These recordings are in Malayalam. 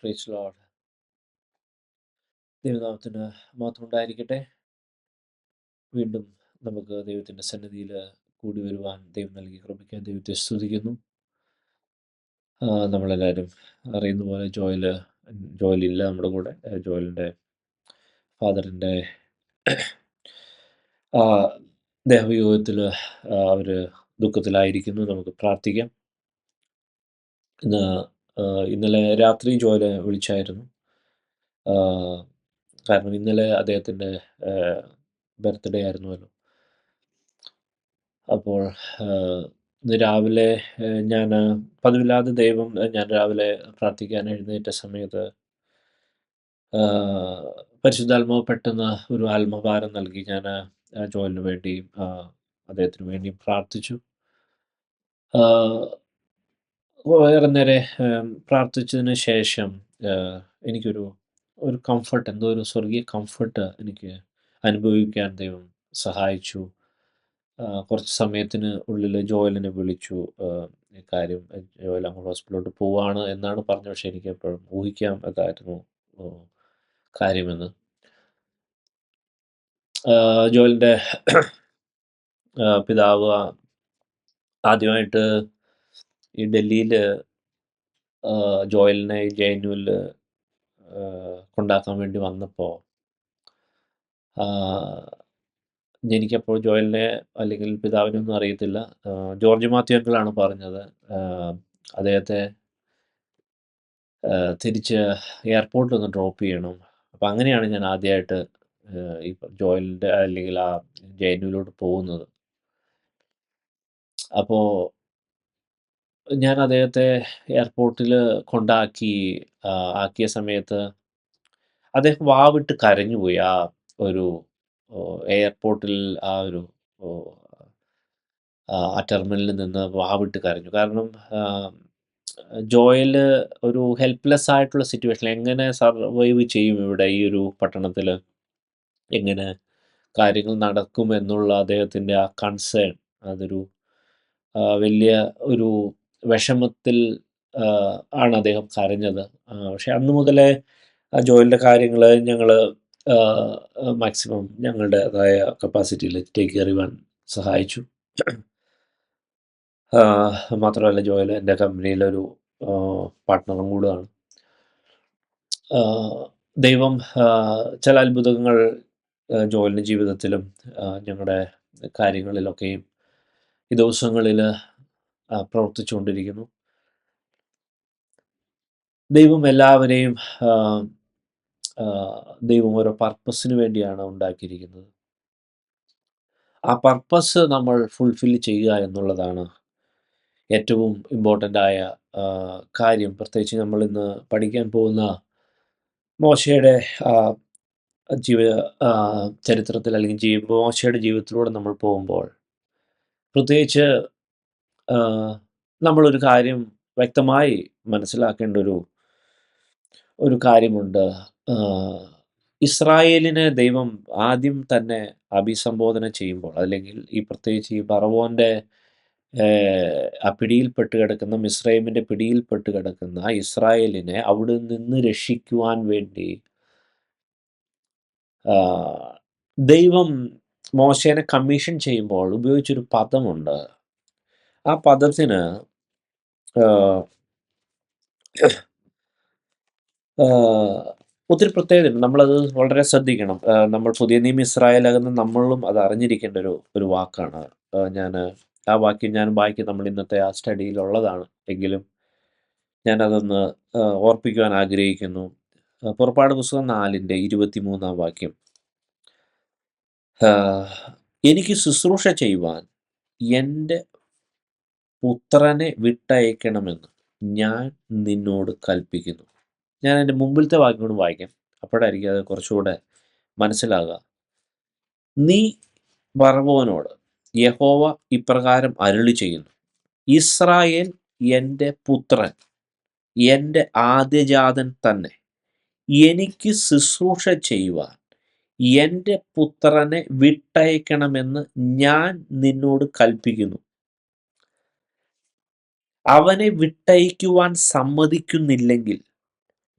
Praise Lord. ദൈവനാമത്തിന് മഹത്വം ഉണ്ടായിരിക്കട്ടെ. വീണ്ടും നമുക്ക് ദൈവത്തിൻ്റെ സന്നിധിയിൽ കൂടി വരുവാൻ ദൈവം നൽകി കൃപയ്ക്ക് ദൈവത്തെ സ്തുതിക്കുന്നു. നമ്മളെല്ലാവരും അറിയുന്ന പോലെ ജോയലില്ല നമ്മുടെ കൂടെ. ജോയലിൻ്റെ ഫാദറിൻ്റെ ദേഹവിയോഗത്തിൽ അവർ ദുഃഖത്തിലായിരിക്കുന്നു. നമുക്ക് പ്രാർത്ഥിക്കാം. ഇന്നലെ രാത്രി ജോയല് വിളിച്ചായിരുന്നു. കാരണം ഇന്നലെ അദ്ദേഹത്തിൻ്റെ ബർത്ത്ഡേ ആയിരുന്നുവല്ലോ. അപ്പോൾ ഇന്ന് രാവിലെ ഞാൻ പതിവില്ലാതെ ഞാൻ രാവിലെ പ്രാർത്ഥിക്കാൻ എഴുന്നേറ്റ സമയത്ത് പരിശുദ്ധാത്മാവ് പെട്ടെന്ന് ഒരു ആത്മഭാരം നൽകി. ഞാൻ ജോയലിന് വേണ്ടിയും അദ്ദേഹത്തിന് വേണ്ടിയും പ്രാർത്ഥിച്ചു. ഏറെ നേരെ പ്രാർത്ഥിച്ചതിന് ശേഷം എനിക്കൊരു കംഫർട്ട്, എന്തോ ഒരു സ്വർഗീയ കംഫർട്ട് എനിക്ക് അനുഭവിക്കാൻ ദൈവം സഹായിച്ചു. കുറച്ച് സമയത്തിന് ഉള്ളിൽ ജോയലിനെ വിളിച്ചു. കാര്യം ജോയൽ അങ്ങോട്ട് ഹോസ്പിറ്റലിലോട്ട് പോവാണ് എന്നാണ് പറഞ്ഞത്. പക്ഷേ എനിക്ക് എപ്പോഴും ഊഹിക്കാം എന്തായിരുന്നു കാര്യമെന്ന്. ജോയലിൻ്റെ പിതാവ് ആദ്യമായിട്ട് ഈ ഡൽഹിയിൽ ജോയലിനെ JNUവിൽ കൊണ്ടാക്കാൻ വേണ്ടി വന്നപ്പോൾ എനിക്കപ്പോൾ ജോയലിനെ അല്ലെങ്കിൽ പിതാവിനൊന്നും അറിയത്തില്ല. ജോർജ് മാത്യു അങ്കിളാണ് പറഞ്ഞത് അദ്ദേഹത്തെ തിരിച്ച് എയർപോർട്ടിൽ ഒന്ന് ഡ്രോപ്പ് ചെയ്യണം. അപ്പോൾ അങ്ങനെയാണ് ഞാൻ ആദ്യമായിട്ട് ഈ ജോയലിൻ്റെ അല്ലെങ്കിൽ ആ JNUവിലോട്ട് പോകുന്നത്. അപ്പോൾ ഞാൻ അദ്ദേഹത്തെ എയർപോർട്ടിൽ ആക്കിയ സമയത്ത് അദ്ദേഹം വാവിട്ട് കരഞ്ഞുപോയി. ആ ഒരു എയർപോർട്ടിൽ ആ ടെർമിനലിൽ നിന്ന് വാവിട്ട് കരഞ്ഞു. കാരണം ജോയല് ഒരു ഹെൽപ്ലെസ് ആയിട്ടുള്ള സിറ്റുവേഷനിൽ എങ്ങനെ സർവൈവ് ചെയ്യും ഇവിടെ ഈ ഒരു പട്ടണത്തിൽ, എങ്ങനെ കാര്യങ്ങൾ നടക്കും എന്നുള്ള അദ്ദേഹത്തിൻ്റെ ആ കൺസേൺ, അതൊരു വലിയ ഒരു വിഷമത്തിൽ ആണ് അദ്ദേഹം കരഞ്ഞത്. പക്ഷെ അന്ന് മുതലേ ജോയലിൻ്റെ കാര്യങ്ങൾ ഞങ്ങൾ മാക്സിമം ഞങ്ങളുടേതായ കപ്പാസിറ്റിയിൽ ടേക്ക് കെയർ ചെയ്യുവാൻ സഹായിച്ചു. മാത്രമല്ല ജോയൽ എൻ്റെ കമ്പനിയിലൊരു പാർട്ട്ണറും കൂടെയാണ്. ദൈവം ചില അത്ഭുതങ്ങൾ ജോയലിൻ്റെ ജീവിതത്തിലും ഞങ്ങളുടെ കാര്യങ്ങളിലൊക്കെയും ഈ ദിവസങ്ങളിൽ പ്രവർത്തിച്ചുകൊണ്ടിരിക്കുന്നു. ദൈവം എല്ലാവരെയും ദൈവം ഓരോ പർപ്പസിന് വേണ്ടിയാണ് ഉണ്ടാക്കിയിരിക്കുന്നത്. ആ പർപ്പസ് നമ്മൾ ഫുൾഫിൽ ചെയ്യുക എന്നുള്ളതാണ് ഏറ്റവും ഇമ്പോർട്ടൻ്റ് ആയ കാര്യം. പ്രത്യേകിച്ച് നമ്മൾ ഇന്ന് പഠിക്കാൻ പോകുന്ന മോശയുടെ ചരിത്രത്തിൽ, അല്ലെങ്കിൽ മോശയുടെ ജീവിതത്തിലൂടെ നമ്മൾ പോകുമ്പോൾ, പ്രത്യേകിച്ച് നമ്മളൊരു കാര്യം വ്യക്തമായി മനസ്സിലാക്കേണ്ട ഒരു കാര്യമുണ്ട്. ഇസ്രായേലിനെ ദൈവം ആദ്യം തന്നെ അഭിസംബോധന ചെയ്യുമ്പോൾ, അല്ലെങ്കിൽ പ്രത്യേകിച്ച് ഈ ഫറവോൻ്റെ പിടിയിൽപ്പെട്ട് കിടക്കുന്ന, മിസ്രൈമിൻ്റെ പിടിയിൽപ്പെട്ട് കിടക്കുന്ന ഇസ്രായേലിനെ അവിടെ നിന്ന് രക്ഷിക്കുവാൻ വേണ്ടി ദൈവം മോശേനെ കമ്മീഷൻ ചെയ്യുമ്പോൾ ഉപയോഗിച്ചൊരു പദമുണ്ട്. ആ പദത്തിന് ഒത്തിരി പ്രത്യേകതയുണ്ട്. നമ്മളത് വളരെ ശ്രദ്ധിക്കണം. നമ്മൾ പുതിയ നിയമ ഇസ്രായേലാകുന്ന നമ്മളും അത് അറിഞ്ഞിരിക്കേണ്ട ഒരു വാക്കാണ്. ആ വാക്യം ഞാൻ നമ്മൾ ഇന്നത്തെ ആ സ്റ്റഡിയിലുള്ളതാണ്, എങ്കിലും ഞാനതൊന്ന് ഓർപ്പിക്കുവാൻ ആഗ്രഹിക്കുന്നു. പുറപ്പാട് പുസ്തകം 4:23 വാക്യം. എനിക്ക് ശുശ്രൂഷ ചെയ്യുവാൻ എൻ്റെ പുത്രനെ വിട്ടയക്കണമെന്ന് ഞാൻ നിന്നോട് കൽപ്പിക്കുന്നു. ഞാൻ എൻ്റെ മുമ്പിലത്തെ വാക്യം കൊണ്ട് വായിക്കാം, അപ്പോഴായിരിക്കും അത് കുറച്ചുകൂടെ മനസ്സിലാകുക. നീ ഫറവോനോട് യഹോവ ഇപ്രകാരം അരുളി ചെയ്യുന്നു, ഇസ്രായേൽ എൻ്റെ പുത്രൻ, എൻ്റെ ആദ്യജാതൻ തന്നെ. എനിക്ക് ശുശ്രൂഷ ചെയ്യുവാൻ എൻ്റെ പുത്രനെ വിട്ടയക്കണമെന്ന് ഞാൻ നിന്നോട് കൽപ്പിക്കുന്നു. അവനെ വിട്ടയക്കുവാൻ സമ്മതിക്കുന്നില്ലെങ്കിൽ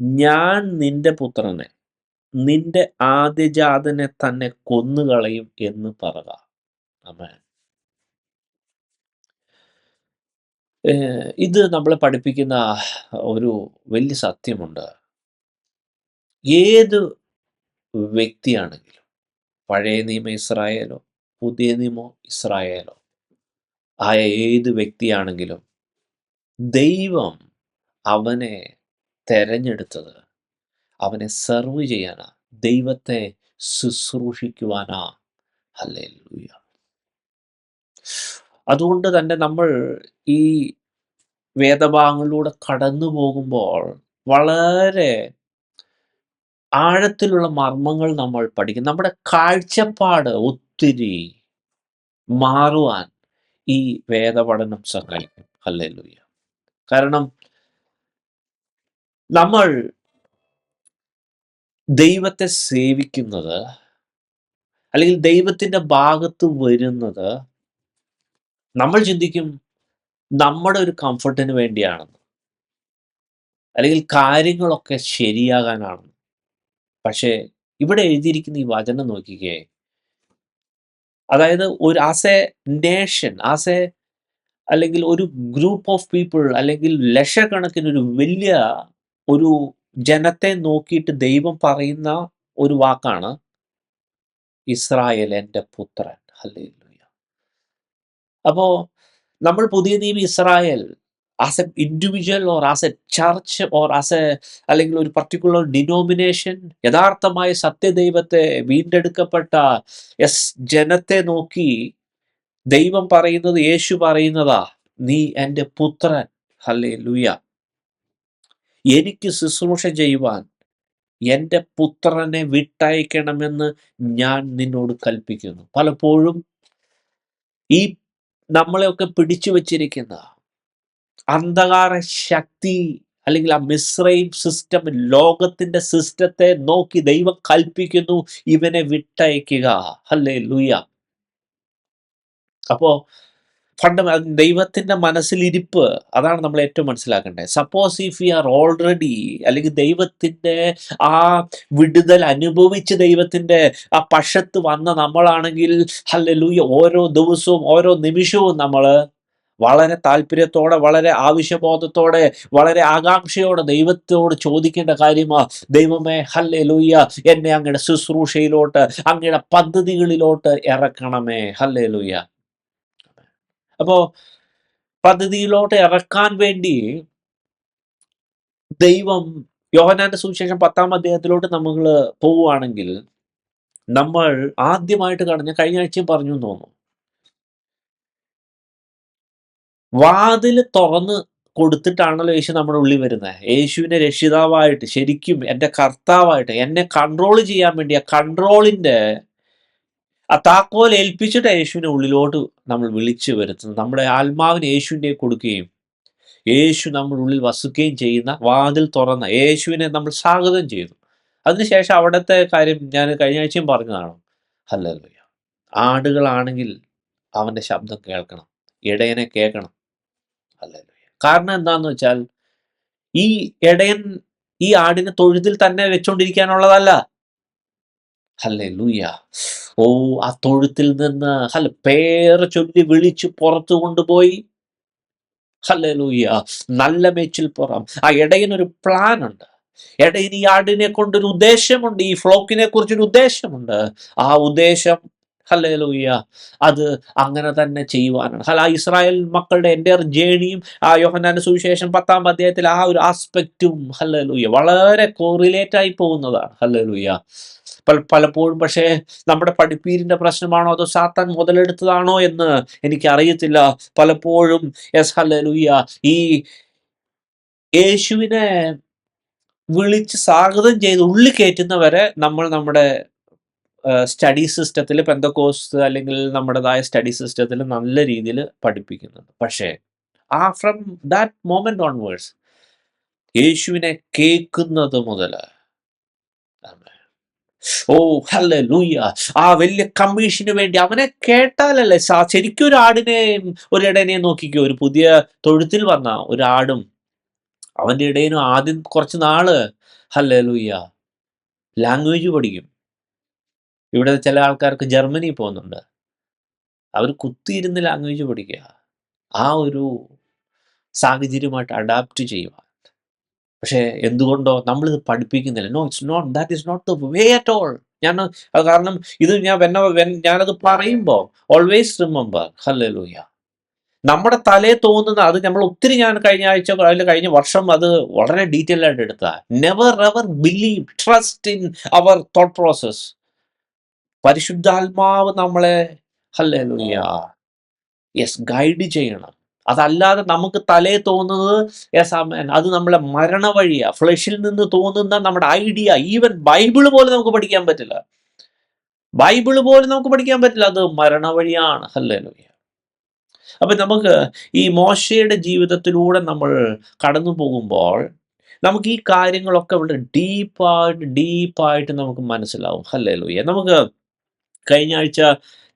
ഞാൻ നിന്റെ പുത്രനെ, നിന്റെ ആദ്യജാതനെ തന്നെ കൊന്നുകളയും എന്ന് പറക. ആമേൻ. ഇത് നമ്മളെ പഠിപ്പിക്കുന്ന ഒരു വലിയ സത്യമുണ്ട്. ഏത് വ്യക്തിയാണെങ്കിലും, പഴയ നിയമ ഇസ്രായേലോ പുതിയ നിയമ ഇസ്രായേലോ ആയ ഏത് വ്യക്തിയാണെങ്കിലും, ദൈവം അവനെ തെരഞ്ഞെടുത്തത് അവനെ സെർവ് ചെയ്യാനാ, ദൈവത്തെ ശുശ്രൂഷിക്കുവാനാ. ഹല്ലേലൂയ. അതുകൊണ്ട് തന്നെ നമ്മൾ ഈ വേദഭാഗങ്ങളിലൂടെ കടന്നു പോകുമ്പോൾ വളരെ ആഴത്തിലുള്ള മർമ്മങ്ങൾ നമ്മൾ പഠിക്കും. നമ്മുടെ കാഴ്ചപ്പാട് ഒത്തിരി മാറുവാൻ ഈ വേദപഠനം സഹായിക്കും. ഹല്ലേലൂയ. കാരണം നമ്മൾ ദൈവത്തെ സേവിക്കുന്നത്, അല്ലെങ്കിൽ ദൈവത്തിന്റെ ഭാഗത്ത് വരുന്നത്, നമ്മൾ ചിന്തിക്കും നമ്മുടെ ഒരു കംഫർട്ടിന് വേണ്ടിയാണെന്ന്, അല്ലെങ്കിൽ കാര്യങ്ങളൊക്കെ ശരിയാകാനാണെന്ന്. പക്ഷേ ഇവിടെ എഴുതിയിരിക്കുന്ന ഈ വചനം നോക്കിക്കേ. അതായത് ഒരു ആസ് എ നേഷൻ, അല്ലെങ്കിൽ ഒരു ഗ്രൂപ്പ് ഓഫ് പീപ്പിൾ, അല്ലെങ്കിൽ ലക്ഷക്കണക്കിന് ഒരു വലിയ ഒരു ജനത്തെ നോക്കിയിട്ട് ദൈവം പറയുന്ന ഒരു വാക്കാണ് ഇസ്രായേൽ എൻ്റെ പുത്രൻ. ഹല്ലേലൂയ. അപ്പോ നമ്മൾ പുതിയ നിയമ Israel as A individual or as A church or അല്ലെങ്കിൽ ഒരു പർട്ടിക്കുലർ ഡിനോമിനേഷൻ, യഥാർത്ഥമായ സത്യദൈവത്തെ വീണ്ടെടുക്കപ്പെട്ട ജനത്തെ നോക്കി ദൈവം പറയുന്നത്, യേശു പറയുന്നതാ, നീ എൻ്റെ പുത്രൻ. ഹല്ലേലൂയ. എനിക്ക് ശുശ്രൂഷ ചെയ്യുവാൻ എൻ്റെ പുത്രനെ വിട്ടയക്കണമെന്ന് ഞാൻ നിന്നോട് കൽപ്പിക്കുന്നു. പലപ്പോഴും ഈ നമ്മളെയൊക്കെ പിടിച്ചു വച്ചിരിക്കുന്ന അന്ധകാര ശക്തി, അല്ലെങ്കിൽ ആ മിസ്രൈം സിസ്റ്റം, ലോകത്തിന്റെ സിസ്റ്റത്തെ നോക്കി ദൈവം കൽപ്പിക്കുന്നു, ഇവനെ വിട്ടയക്കുക. ഹല്ലേലൂയ. അപ്പോ ദൈവത്തിന്റെ മനസ്സിലിരിപ്പ് അതാണ് നമ്മൾ ഏറ്റവും മനസ്സിലാക്കേണ്ടത്. Suppose if you are already, അല്ലെങ്കിൽ ദൈവത്തിന്റെ ആ വിടുതൽ അനുഭവിച്ച് ദൈവത്തിന്റെ ആ പക്ഷത്ത് വന്ന നമ്മളാണെങ്കിൽ, ഹല്ലേലൂയ, ഓരോ ദിവസവും ഓരോ നിമിഷവും നമ്മൾ വളരെ താല്പര്യത്തോടെ, വളരെ ആവശ്യബോധത്തോടെ, വളരെ ആകാംക്ഷയോടെ ദൈവത്തോട് ചോദിക്കേണ്ട കാര്യമാ, ദൈവമേ, ഹല്ലേലൂയ, എന്നെ അങ്ങയുടെ ശുശ്രൂഷയിലോട്ട്, അങ്ങയുടെ പദ്ധതികളിലോട്ട് ഇറക്കണമേ. ഹല്ലേലൂയ. അപ്പോ പദ്ധതിയിലോട്ട് ഇറക്കാൻ വേണ്ടി ദൈവം, യോഹന്നാന്റെ സുവിശേഷം 10-ാം അധ്യായത്തിലോട്ട് നമ്മൾ പോവുകയാണെങ്കിൽ, നമ്മൾ ആദ്യമായിട്ട് കഴിഞ്ഞ ആഴ്ചയും പറഞ്ഞു തോന്നുന്നു, വാതില് തുറന്ന് കൊടുത്തിട്ടാണല്ലോ യേശു നമ്മുടെ ഉള്ളിൽ വരുന്നത്. യേശുവിനെ രക്ഷിതാവായിട്ട്, ശരിക്കും എൻ്റെ കർത്താവായിട്ട്, എന്നെ കൺട്രോൾ ചെയ്യാൻ വേണ്ടി ആ കൺട്രോളിന്റെ ആ താക്കോൽ ഏൽപ്പിച്ചിട്ട് യേശുവിനെ ഉള്ളിലോട്ട് നമ്മൾ വിളിച്ചു വരുത്തുന്നത്. നമ്മുടെ ആത്മാവിന് യേശുവിനെ കൊടുക്കുകയും യേശു നമ്മുടെ ഉള്ളിൽ വസിക്കുകയും ചെയ്യുന്ന, വാതിൽ തുറന്ന യേശുവിനെ നമ്മൾ സ്വാഗതം ചെയ്തു. അതിനുശേഷം അവിടുത്തെ കാര്യം ഞാൻ കഴിഞ്ഞ ആഴ്ചയും പറഞ്ഞതാണ്. ഹല്ലേലൂയ. ആടുകളാണെങ്കിൽ അവൻ്റെ ശബ്ദം കേൾക്കണം, ഇടയനെ കേൾക്കണം. ഹല്ലേലൂയ. കാരണം എന്താന്ന് വെച്ചാൽ, ഈ ഇടയൻ ഈ ആടിനെ തൊഴുത്തിൽ തന്നെ വെച്ചോണ്ടിരിക്കാനുള്ളതല്ല. ഹല്ലേലൂയ. ഓ, ആ തൊഴുത്തിൽ നിന്ന് പേര് ചൊല്ലി വിളിച്ച് പുറത്തു കൊണ്ടുപോയി, ഹല്ലേലൂയ, നല്ല മേച്ചിൽപ്പുറം. ആ ഇടയനൊരു പ്ലാൻ ഉണ്ട്. ഇടയന് ഈ ആടിനെ കൊണ്ടൊരു ഉദ്ദേശമുണ്ട്, ഈ ഫ്ലോക്കിനെ കുറിച്ചൊരു ഉദ്ദേശമുണ്ട്. ആ ഉദ്ദേശം, ഹല്ലേലൂയ, അത് അങ്ങനെ തന്നെ ചെയ്യുവാനാണ്. ആ ഇസ്രായേൽ മക്കളുടെ എൻ്റെ ജേണിയും ആ യോഹന്നാന്റെ സുവിശേഷം 10-ാം അധ്യായത്തിൽ ആ ഒരു ആസ്പെക്റ്റും, ഹല്ലേലൂയ, വളരെ കോറിലേറ്റ് ആയി പോകുന്നതാണ്. ഹല്ലേലൂയ. പലപ്പോഴും പക്ഷേ നമ്മുടെ പഠിപ്പീരിന്റെ പ്രശ്നമാണോ അതോ സാത്താൻ മുതലെടുത്തതാണോ എന്ന് എനിക്ക് അറിയത്തില്ല. പലപ്പോഴും ഹല്ലേലൂയ, ഈ യേശുവിനെ വിളിച്ച് സ്വാഗതം ചെയ്ത് ഉള്ളിൽ കയറ്റുന്നവരെ നമ്മൾ നമ്മുടെ സ്റ്റഡി സിസ്റ്റത്തിൽ, പെന്തക്കോസ്റ്റ് അല്ലെങ്കിൽ നമ്മുടേതായ സ്റ്റഡി സിസ്റ്റത്തിൽ നല്ല രീതിയിൽ പഠിപ്പിക്കുന്നുണ്ട്. പക്ഷേ ഫ്രം ദാറ്റ് മൊമെന്റ് ഓൺവേഴ്സ്, യേശുവിനെ കേൾക്കുന്നത് മുതൽ, ഓ ഹല്ലേലൂയ, ആ വലിയ കമ്മീഷന് വേണ്ടി അവനെ കേട്ടാലല്ലേ ശരിക്കും ഒരു ആടിനെയും ഒരു ഇടനെയും നോക്കിക്കോ, ഒരു പുതിയ തൊഴുത്തിൽ വന്ന ഒരു ആടും അവൻ്റെ ഇടയനും ആദ്യം കുറച്ച് നാള് ഹല്ലേലൂയ ലാംഗ്വേജ് പഠിക്കും. ഇവിടെ ചില ആൾക്കാർക്ക് ജർമ്മനി പോകുന്നുണ്ട്. അവർ കുത്തിയിരുന്ന് ലാംഗ്വേജ് പഠിക്കുക. ആ ഒരു സാഹചര്യമായിട്ട് അഡാപ്റ്റ് ചെയ്യുക. പക്ഷേ എന്തുകൊണ്ടോ നമ്മളിത് പഠിപ്പിക്കുന്നില്ല. No, it's not, that is not the way at all. ഞാൻ അത് കാരണം ഇത് ഞാനത് പറയുമ്പോൾ ഓൾവേസ് റിമെമ്പർ ഹല്ലേലൂയ. നമ്മുടെ തലേ തോന്നുന്ന അത് നമ്മൾ ഒത്തിരി ഞാൻ കഴിഞ്ഞ ആഴ്ച അതിൽ കഴിഞ്ഞ വർഷം അത് വളരെ ഡീറ്റെയിൽ ആയിട്ട് എടുത്താ. Never ever believe, trust in our thought process. പരിശുദ്ധാത്മാവ് നമ്മളെ ഹല്ലേലൂയ യെസ് ഗൈഡ് ചെയ്യണം. അതല്ലാതെ നമുക്ക് തലേ തോന്നുന്നത് യെസ് ആമേൻ അത് നമ്മളെ മരണവഴിയാ. ഫ്ലഷിൽ നിന്ന് തോന്നുന്ന നമ്മുടെ ഐഡിയ, ഈവൻ ബൈബിള് പോലും നമുക്ക് പഠിക്കാൻ പറ്റില്ല. ബൈബിള് പോലും നമുക്ക് പഠിക്കാൻ പറ്റില്ല. അത് മരണവഴിയാണ്. ഹല്ലേലൂയ. അപ്പൊ നമുക്ക് ഈ മോശയുടെ ജീവിതത്തിലൂടെ നമ്മൾ കടന്നു പോകുമ്പോൾ നമുക്ക് ഈ കാര്യങ്ങളൊക്കെ വളരെ ഡീപ്പായിട്ട് നമുക്ക് മനസ്സിലാവും. ഹല്ലേലൂയ. നമുക്ക് കഴിഞ്ഞ ആഴ്ച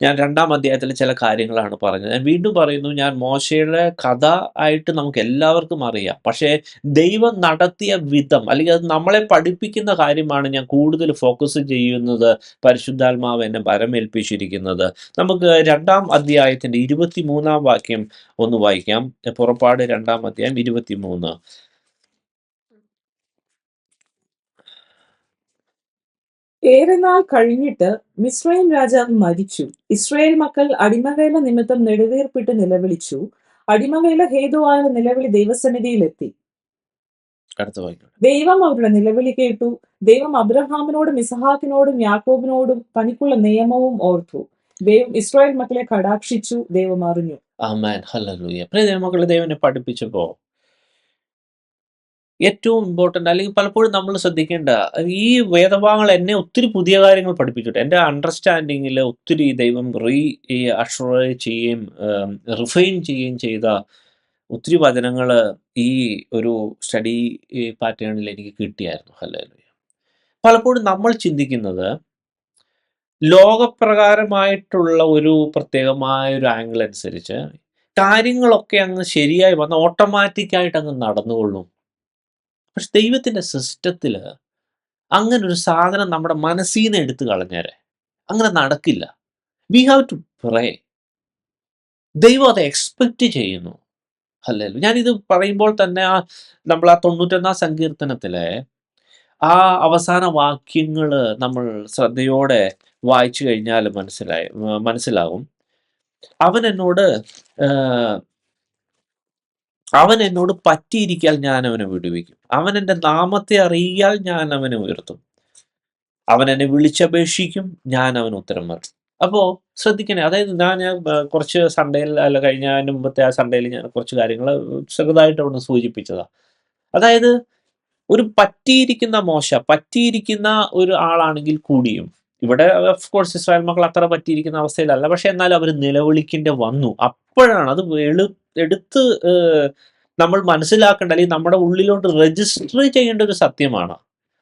ഞാൻ 2-ാം അധ്യായത്തിൽ ചില കാര്യങ്ങളാണ് പറഞ്ഞത്. ഞാൻ വീണ്ടും പറയുന്നു, ഞാൻ മോശയുടെ കഥ ആയിട്ട് നമുക്ക് എല്ലാവർക്കും അറിയാം. പക്ഷേ ദൈവം നടത്തിയ വിധം അല്ലെങ്കിൽ അത് നമ്മളെ പഠിപ്പിക്കുന്ന കാര്യമാണ് ഞാൻ കൂടുതൽ ഫോക്കസ് ചെയ്യുന്നത്. പരിശുദ്ധാത്മാവ് എന്നെ ഭരമേൽപ്പിച്ചിരിക്കുന്നത്. നമുക്ക് 2-ാം അധ്യായത്തിൻ്റെ 23-ാം വാക്യം ഒന്ന് വായിക്കാം. പുറപ്പാട് 2-ാം അധ്യായം 23. ഏറെ നാൾ കഴിഞ്ഞിട്ട് മിസ്രയീം രാജാവ് മരിച്ചു. ഇസ്രായേൽ മക്കൾ അടിമവേല നിമിത്തം നെടുവീർപ്പിട്ട് നിലവിളിച്ചു. അടിമവേല ഹേതുവായ നിലവിളി ദൈവസന്നിധിയിലെത്തി. അടുത്ത വാക്യം. ദൈവം അവരുടെ നിലവിളി കേട്ടു. ദൈവം അബ്രഹാമിനോടും ഇസഹാക്കിനോടും യാക്കോബിനോടും തനിക്കുള്ള നിയമവും ഓർത്തു. ദൈവം ഇസ്രായേൽ മക്കളെ കടാക്ഷിച്ചു. ദൈവം അറിഞ്ഞു. ആമേൻ. ഹല്ലേലൂയ. പ്രിയ ദൈവമക്കളെ, ദൈവനെ പഠിപ്പിച്ചപ്പോൾ ഏറ്റവും ഇമ്പോർട്ടൻ്റ് അല്ലെങ്കിൽ പലപ്പോഴും നമ്മൾ ശ്രദ്ധിക്കേണ്ട ഈ വേദഭാഗങ്ങൾ എന്നെ ഒത്തിരി പുതിയ കാര്യങ്ങൾ പഠിപ്പിച്ചിട്ട് എൻ്റെ അണ്ടർസ്റ്റാൻഡിങ്ങിൽ ഒത്തിരി ദൈവം അഷ്വറൈ ചെയ്യുകയും റിഫൈൻ ചെയ്യുകയും ചെയ്ത ഒത്തിരി വചനങ്ങൾ ഈ ഒരു സ്റ്റഡി പാറ്റേണിൽ എനിക്ക് കിട്ടിയായിരുന്നു. ഹല്ലേലൂയ. പലപ്പോഴും നമ്മൾ ചിന്തിക്കുന്നത് ലോകപ്രകാരമായിട്ടുള്ള ഒരു പ്രത്യേകമായ ഒരു ആംഗിൾ അനുസരിച്ച് കാര്യങ്ങളൊക്കെ അങ്ങ് ശരിയായി വന്ന് ഓട്ടോമാറ്റിക്കായിട്ട് അങ്ങ് നടന്നുകൊള്ളും. പക്ഷെ ദൈവത്തിൻ്റെ സിസ്റ്റത്തിൽ അങ്ങനെ ഒരു സാധനം നമ്മുടെ മനസ്സിൽ നിന്ന് എടുത്തു കളഞ്ഞേരെ അങ്ങനെ നടക്കില്ല. We have to pray. ദൈവം അത് എക്സ്പെക്റ്റ് ചെയ്യുന്നു. ഹല്ലേലൂയ. ഞാനിത് പറയുമ്പോൾ തന്നെ നമ്മൾ ആ 91-ാം സങ്കീർത്തനത്തിലെ ആ അവസാന വാക്യങ്ങൾ നമ്മൾ ശ്രദ്ധയോടെ വായിച്ചു കഴിഞ്ഞാൽ മനസ്സിലാകും. അവൻ എന്നോട് പറ്റിയിരിക്കാൽ ഞാൻ അവനെ വിടുവിക്കും. അവൻ എൻ്റെ നാമത്തെ അറിയാൽ ഞാൻ അവനെ ഉയർത്തും. അവൻ എന്നെ വിളിച്ചപേക്ഷിക്കും, ഞാൻ അവന് ഉത്തരം പറയും. അപ്പോൾ ശ്രദ്ധിക്കണേ, അതായത് ഞാൻ കുറച്ച് സൺഡേയിൽ അല്ല കഴിഞ്ഞ അതിൻ്റെ മുമ്പത്തെ ആ സൺഡേയിൽ ഞാൻ കുറച്ച് കാര്യങ്ങൾ ചെറുതായിട്ട് അവിടെ സൂചിപ്പിച്ചതാണ്. അതായത് ഒരു പറ്റിയിരിക്കുന്ന ഒരു ആളാണെങ്കിൽ കൂടിയും ഇവിടെ ഓഫ് കോഴ്സ് ഇസ്രായേൽ മക്കൾ അത്ര പറ്റിയിരിക്കുന്ന അവസ്ഥയിലല്ല. പക്ഷെ എന്നാലും അവർ നിലവിളിക്കേണ്ട വന്നു. അപ്പോഴാണ് അത് എടുത്ത് നമ്മൾ മനസ്സിലാക്കേണ്ട അല്ലെങ്കിൽ നമ്മുടെ ഉള്ളിലോട്ട് രജിസ്റ്റർ ചെയ്യേണ്ട ഒരു സത്യമാണ്.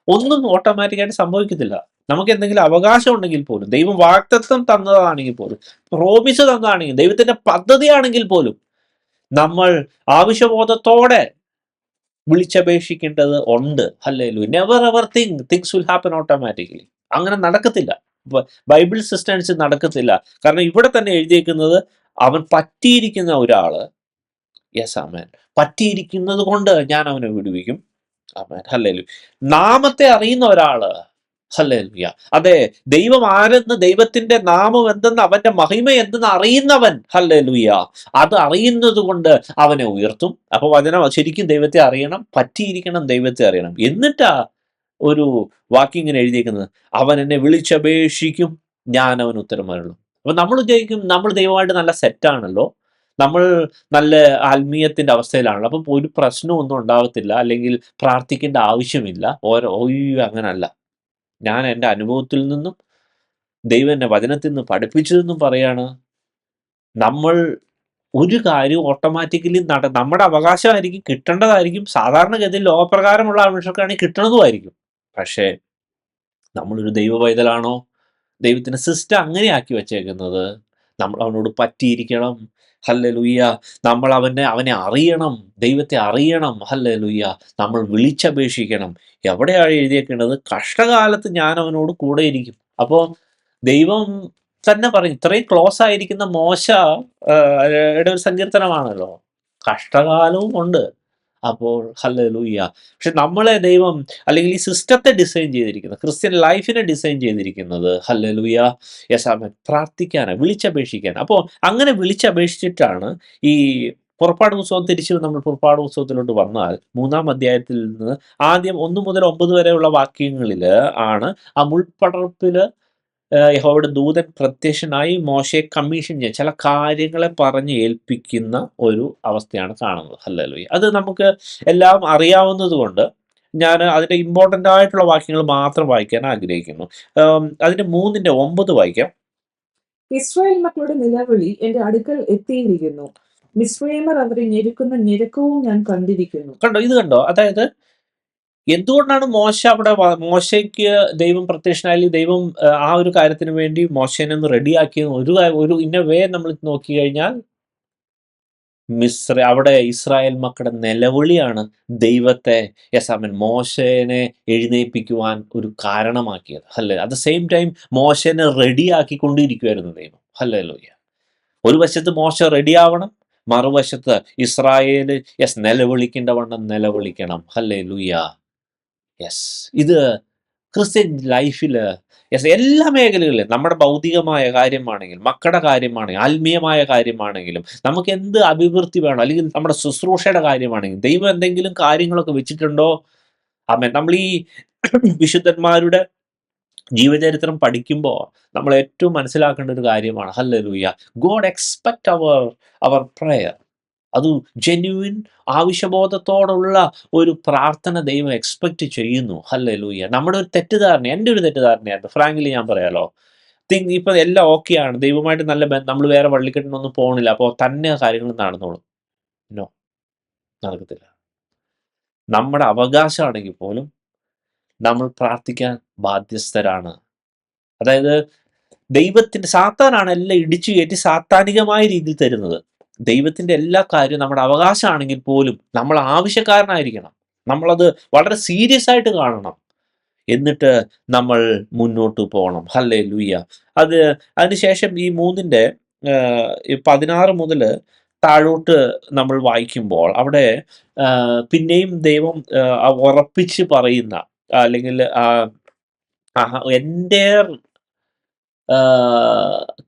ഒന്നും ഓട്ടോമാറ്റിക്കായിട്ട് സംഭവിക്കത്തില്ല. നമുക്ക് എന്തെങ്കിലും അവകാശം ഉണ്ടെങ്കിൽ പോലും, ദൈവം വാഗ്ദത്തം തന്നതാണെങ്കിൽ പോലും, പ്രോമിസ് തന്നതാണെങ്കിൽ, ദൈവത്തിന്റെ പദ്ധതിയാണെങ്കിൽ പോലും നമ്മൾ ആവശ്യബോധത്തോടെ വിളിച്ചപേക്ഷിക്കേണ്ടത് ഉണ്ട്. Hallelujah. Never ever things will happen automatically. അങ്ങനെ നടക്കത്തില്ല. ബൈബിൾ സിസ്റ്റംസ് നടക്കത്തില്ല. കാരണം ഇവിടെ തന്നെ എഴുതിയിരിക്കുന്നത് അവൻ പറ്റിയിരിക്കുന്ന ഒരാള്, യെസ് ആമേൻ, പറ്റിയിരിക്കുന്നത് കൊണ്ട് ഞാൻ അവനെ വിടുവിക്കും. ആമേൻ. ഹല്ലേലൂയ. നാമത്തെ അറിയുന്ന ഒരാള്, ഹല്ലേലൂയ, അതെ, ദൈവം ആരെന്ന്, ദൈവത്തിന്റെ നാമം എന്തെന്ന്, അവന്റെ മഹിമ എന്തെന്ന് അറിയുന്നവൻ, ഹല്ലേലൂയ, അത് അറിയുന്നത് കൊണ്ട് അവനെ ഉയർത്തും. അപ്പൊ വചനം ശരിക്കും ദൈവത്തെ അറിയണം, പറ്റിയിരിക്കണം, ദൈവത്തെ അറിയണം. എന്നിട്ടാ ഒരു വാക്യം ഇങ്ങനെ എഴുതിയിരിക്കുന്നത്, അവൻ എന്നെ വിളിച്ചപേക്ഷിക്കും, ഞാൻ അവന് ഉത്തരം അരുളും. അപ്പൊ നമ്മൾ വിചാരിക്കും നമ്മൾ ദൈവമായിട്ട് നല്ല സെറ്റാണല്ലോ, നമ്മൾ നല്ല ആത്മീയത്തിന്റെ അവസ്ഥയിലാണല്ലോ, അപ്പം ഒരു പ്രശ്നമൊന്നും ഉണ്ടാകത്തില്ല, അല്ലെങ്കിൽ പ്രാർത്ഥിക്കേണ്ട ആവശ്യമില്ല. അങ്ങനല്ല. ഞാൻ എൻ്റെ അനുഭവത്തിൽ നിന്നും ദൈവം എന്നെ വചനത്തിൽ നിന്ന് പഠിപ്പിച്ചതെന്നും പറയാണ്, നമ്മൾ ഒരു കാര്യം ഓട്ടോമാറ്റിക്കലി നമ്മുടെ അവകാശമായിരിക്കും, കിട്ടേണ്ടതായിരിക്കും. സാധാരണഗതിയിൽ ലോകപ്രകാരമുള്ള മനുഷ്യർക്കാണെങ്കിൽ കിട്ടണതുമായിരിക്കും. പക്ഷേ നമ്മളൊരു ദൈവ പൈതലാണോ? ദൈവത്തിൻ്റെ സിസ്റ്റം അങ്ങനെ ആക്കി വെച്ചേക്കുന്നത് നമ്മൾ അവനോട് പറ്റിയിരിക്കണം. ഹല്ലേലൂയ. നമ്മൾ അവനെ അറിയണം. ദൈവത്തെ അറിയണം. ഹല്ലേലൂയ. നമ്മൾ വിളിച്ചപേക്ഷിക്കണം. എവിടെയാണ് എഴുതിയേക്കുന്നത്? കഷ്ടകാലത്ത് ഞാൻ അവനോട് കൂടെയിരിക്കും. അപ്പോ ദൈവം തന്നെ പറയും. ഇത്രയും ക്ലോസ് ആയിരിക്കുന്ന മോശ യുടെ ഒരു സങ്കീർത്തനമാണല്ലോ. കഷ്ടകാലവും ഉണ്ട്. അപ്പോൾ ഹല്ലേലൂയ. പക്ഷെ നമ്മളെ ദൈവം, അല്ലെങ്കിൽ ഈ സിസ്റ്റത്തെ ഡിസൈൻ ചെയ്തിരിക്കുന്നത്, ക്രിസ്ത്യൻ ലൈഫിനെ ഡിസൈൻ ചെയ്തിരിക്കുന്നത് ഹല്ലേലൂയ, യെസ് ആമേൻ, പ്രാർത്ഥിക്കാനാണ്, വിളിച്ചപേക്ഷിക്കാൻ. അപ്പോൾ അങ്ങനെ വിളിച്ചപേക്ഷിച്ചിട്ടാണ് ഈ പുറപ്പാട് പുസ്തകം തിരിച്ച് നമ്മൾ പുറപ്പാട് പുസ്തകത്തിലോട്ട് വന്നാൽ 3-ാം അധ്യായത്തിൽ നിന്ന് ആദ്യം 1 മുതൽ 9 വരെയുള്ള വാക്യങ്ങളിൽ ആണ് ആ മുൾപടർപ്പില് യഹോവയുടെ ദൂതൻ പ്രത്യക്ഷനായി മോശയെ കമ്മീഷൻ ചെയ്യാൻ ചില കാര്യങ്ങളെ പറഞ്ഞ് ഏൽപ്പിക്കുന്ന ഒരു അവസ്ഥയാണ് കാണുന്നത്. ഹല്ലേലൂയ. അത് നമുക്ക് എല്ലാം അറിയാവുന്നത് കൊണ്ട് ഞാൻ അതിൻ്റെ ഇമ്പോർട്ടൻ്റ് ആയിട്ടുള്ള വാക്യങ്ങൾ മാത്രം വായിക്കാൻ ആഗ്രഹിക്കുന്നു. അതിൻ്റെ 3-9 വായിക്കാം. ഇസ്രായേൽ മക്കളുടെ നിലവിളി എന്റെ അടുക്കൽ എത്തിയിരിക്കുന്നു. മിസ്രയീമർ അവരെ ഞെരുക്കുന്ന ഞെരുക്കവും ഞാൻ കണ്ടിരിക്കുന്നു. കണ്ടോ, ഇത് കണ്ടോ? അതായത് എന്തുകൊണ്ടാണ് മോശ അവിടെ മോശയ്ക്ക് ദൈവം പ്രത്യക്ഷനായി ദൈവം ആ ഒരു കാര്യത്തിന് വേണ്ടി മോശനെ ഒന്ന് റെഡിയാക്കിയത് ഒരു ഇന്ന വേ നമ്മൾ നോക്കി കഴിഞ്ഞാൽ അവിടെ ഇസ്രായേൽ മക്കളുടെ നിലവിളിയാണ് ദൈവത്തെ യെസാമൻ മോശനെ എഴുന്നേൽപ്പിക്കുവാൻ ഒരു കാരണമാക്കിയത്. അല്ലേ? അറ്റ് ദ സെയിം ടൈം മോശനെ റെഡിയാക്കിക്കൊണ്ടിരിക്കുവായിരുന്നു ദൈവം. ഹല്ലേലൂയ. ഒരു വശത്ത് മോശ റെഡിയാവണം, മറുവശത്ത് ഇസ്രായേൽ നിലവിളിക്കേണ്ടവണ്ണം നിലവിളിക്കണം. ഹല്ലേലൂയ. യെസ്. ഇത് ക്രിസ്ത്യൻ ലൈഫിൽ എല്ലാ മേഖലകളിലും, നമ്മുടെ ഭൗതികമായ കാര്യമാണെങ്കിലും, മക്കളുടെ കാര്യമാണെങ്കിലും, ആത്മീയമായ കാര്യമാണെങ്കിലും, നമുക്ക് എന്ത് അഭിവൃദ്ധി വേണം, അല്ലെങ്കിൽ നമ്മുടെ ശുശ്രൂഷയുടെ കാര്യമാണെങ്കിലും, ദൈവം എന്തെങ്കിലും കാര്യങ്ങളൊക്കെ വെച്ചിട്ടുണ്ടോ? ആമേൻ. നമ്മൾ ഈ വിശുദ്ധന്മാരുടെ ജീവചരിത്രം പഠിക്കുമ്പോൾ നമ്മൾ ഏറ്റവും മനസ്സിലാക്കേണ്ട ഒരു കാര്യമാണ് ഹല്ലേലൂയ, ഗോഡ് എക്സ്പെക്ട് അവർ പ്രയർ. അത് ജെന്യുവിൻ ആവശ്യബോധത്തോടുള്ള ഒരു പ്രാർത്ഥന ദൈവം എക്സ്പെക്റ്റ് ചെയ്യുന്നു. ഹല്ലേലൂയ. നമ്മുടെ ഒരു തെറ്റിദ്ധാരണ, എൻ്റെ ഒരു തെറ്റിദ്ധാരണയായിരുന്നു, ഫ്രാങ്ക്ലി ഞാൻ പറയാലോ. ഇപ്പം എല്ലാം ഓക്കെയാണ്, ദൈവമായിട്ട് നല്ല നമ്മൾ വേറെ വള്ളിക്കെട്ടിനൊന്നും പോകണില്ല, അപ്പോൾ തന്നെ കാര്യങ്ങൾ നടന്നോളും. നോ, നടക്കത്തില്ല. നമ്മുടെ അവകാശമാണെങ്കിൽ പോലും നമ്മൾ പ്രാർത്ഥിക്കാൻ ബാധ്യസ്ഥരാണ്. അതായത് സാത്താനാണ് എല്ലാം ഇടിച്ചു കയറ്റി സാത്താനികമായ രീതിയിൽ തരുന്നത്. ദൈവത്തിൻ്റെ എല്ലാ കാര്യവും നമ്മുടെ അവകാശമാണെങ്കിൽ പോലും നമ്മൾ ആവശ്യക്കാരനായിരിക്കണം. നമ്മളത് വളരെ സീരിയസ് ആയിട്ട് കാണണം. എന്നിട്ട് നമ്മൾ മുന്നോട്ട് പോകണം. ഹല്ലേലൂയ. അതിനുശേഷം ഈ 3-ന്റെ 16 മുതൽ താഴോട്ട് നമ്മൾ വായിക്കുമ്പോൾ അവിടെ പിന്നെയും ദൈവം ഉറപ്പിച്ച് പറയുന്ന, അല്ലെങ്കിൽ എൻ്റെ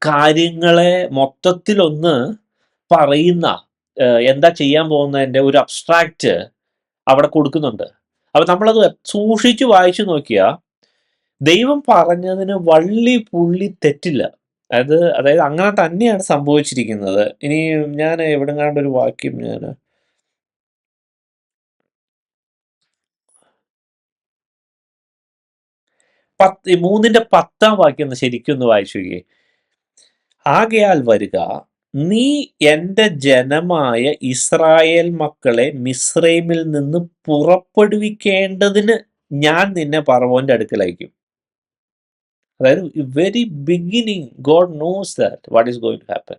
കാര്യങ്ങളെ മൊത്തത്തിലൊന്ന് പറയുന്ന, എന്താ ചെയ്യാൻ പോകുന്നതിൻ്റെ ഒരു അബ്സ്ട്രാക്റ്റ് അവിടെ കൊടുക്കുന്നുണ്ട്. അപ്പം നമ്മളത് സൂക്ഷിച്ച് വായിച്ചു നോക്കിയാൽ ദൈവം പറഞ്ഞതിന് വള്ളി പുള്ളി തെറ്റില്ല. അതായത് അങ്ങനെ തന്നെയാണ് സംഭവിച്ചിരിക്കുന്നത്. ഇനി ഞാൻ എവിടെങ്ങാണ്ടൊരു വാക്യം ഞാൻ 3-ന്റെ 10-ാം വാക്യം ശരിക്കും ഒന്ന് വായിച്ചു നോക്കിയേ. ആകയാൽ വരുക, നീ എൻ്റെ ജനമായ ഇസ്രായേൽ മക്കളെ മിസ്രൈമിൽ നിന്ന് പുറപ്പെടുവിക്കേണ്ടതിന് ഞാൻ നിന്നെ ഫറവോന്റെ അടുക്കൽ അയക്കും. അതായത് very beginning God knows that what is going to happen.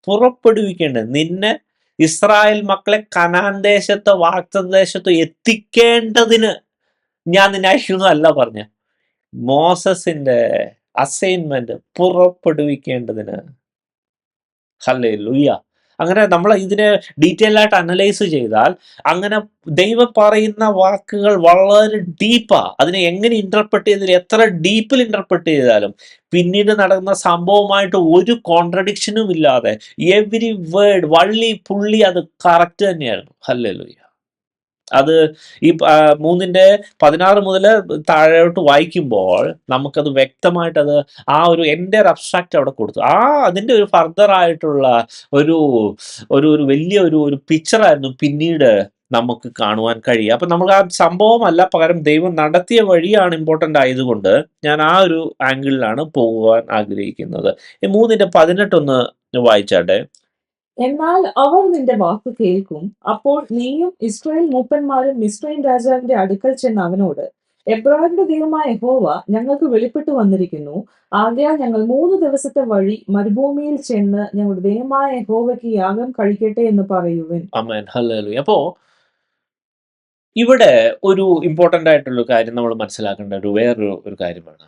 പുറപ്പെടുവിക്കേണ്ടത്, നിന്നെ ഇസ്രായേൽ മക്കളെ കനാൻ ദേശത്തോ വാഗ്ദത്ത ദേശത്തോ എത്തിക്കേണ്ടതിന് ഞാൻ നിന്നെ അയക്കുന്നതല്ല പറഞ്ഞ. മോസസിന്റെ അസൈൻമെന്റ് പുറപ്പെടുവിക്കേണ്ടതിന്. ഹല്ലേലൂയ. അങ്ങനെ നമ്മൾ ഇതിനെ ഡീറ്റെയിൽ ആയിട്ട് അനലൈസ് ചെയ്താൽ അങ്ങനെ ദൈവം പറയുന്ന വാക്കുകൾ വളരെ ഡീപ്പാ. അതിനെ എങ്ങനെ ഇന്റർപ്രറ്റ് ചെയ്താൽ, എത്ര ഡീപ്പിൽ ഇന്റർപ്രറ്റ് ചെയ്താലും പിന്നീട് നടന്ന സംഭവമായിട്ട് ഒരു കോൺട്രഡിക്ഷനും ഇല്ലാതെ എവരി വേർഡ് വള്ളി പുള്ളി അത് കറക്റ്റ് തന്നെയായിരുന്നു. ഹല്ലേലൂയ. അത് ഈ 3-ന്റെ 16 മുതൽ താഴോട്ട് വായിക്കുമ്പോൾ നമുക്കത് വ്യക്തമായിട്ട് ആ ഒരു എൻ്റെ ഒരു അബ്സ്ട്രാക്റ്റ് അവിടെ കൊടുത്തു. അതിൻ്റെ ഒരു ഫർദർ ആയിട്ടുള്ള ഒരു വലിയ ഒരു പിക്ചറായിരുന്നു പിന്നീട് നമുക്ക് കാണുവാൻ കഴിയുക. അപ്പം നമുക്ക് ആ സംഭവമല്ല, പകരം ദൈവം നടത്തിയ വഴിയാണ് ഇമ്പോർട്ടൻ്റ് ആയതുകൊണ്ട് ഞാൻ ആ ഒരു ആംഗിളിലാണ് പോകുവാൻ ആഗ്രഹിക്കുന്നത്. ഈ 3-ന്റെ 18 ഒന്ന് വായിച്ചാട്ടെ. എന്നാൽ അവർ നിന്റെ വാക്ക് കേൾക്കും. അപ്പോൾ നീയും ഇസ്രായേൽ മൂപ്പന്മാരും മിസ്രയീം രാജാവിന്റെ അടുക്കൽ ചെന്ന് അവനോട്, എബ്രായരുടെ ദൈവമായ യഹോവ ഞങ്ങൾക്ക് വെളിപ്പെട്ടു വന്നിരിക്കുന്നു. ആകയാൽ ഞങ്ങൾ 3 ദിവസത്തെ വഴി മരുഭൂമിയിൽ ചെന്ന് ഞങ്ങളുടെ ദൈവമായ യഹോവയ്ക്ക് യാഗം കഴിക്കട്ടെ എന്ന് പറയുവിൻ. ആമേൻ. ഹല്ലേലൂയ. അപ്പോ ഇവിടെ ഒരു ഇമ്പോർട്ടന്റ് ആയിട്ടുള്ള കാര്യം നമ്മൾ മനസ്സിലാക്കേണ്ട വേറൊരു കാര്യമാണ്.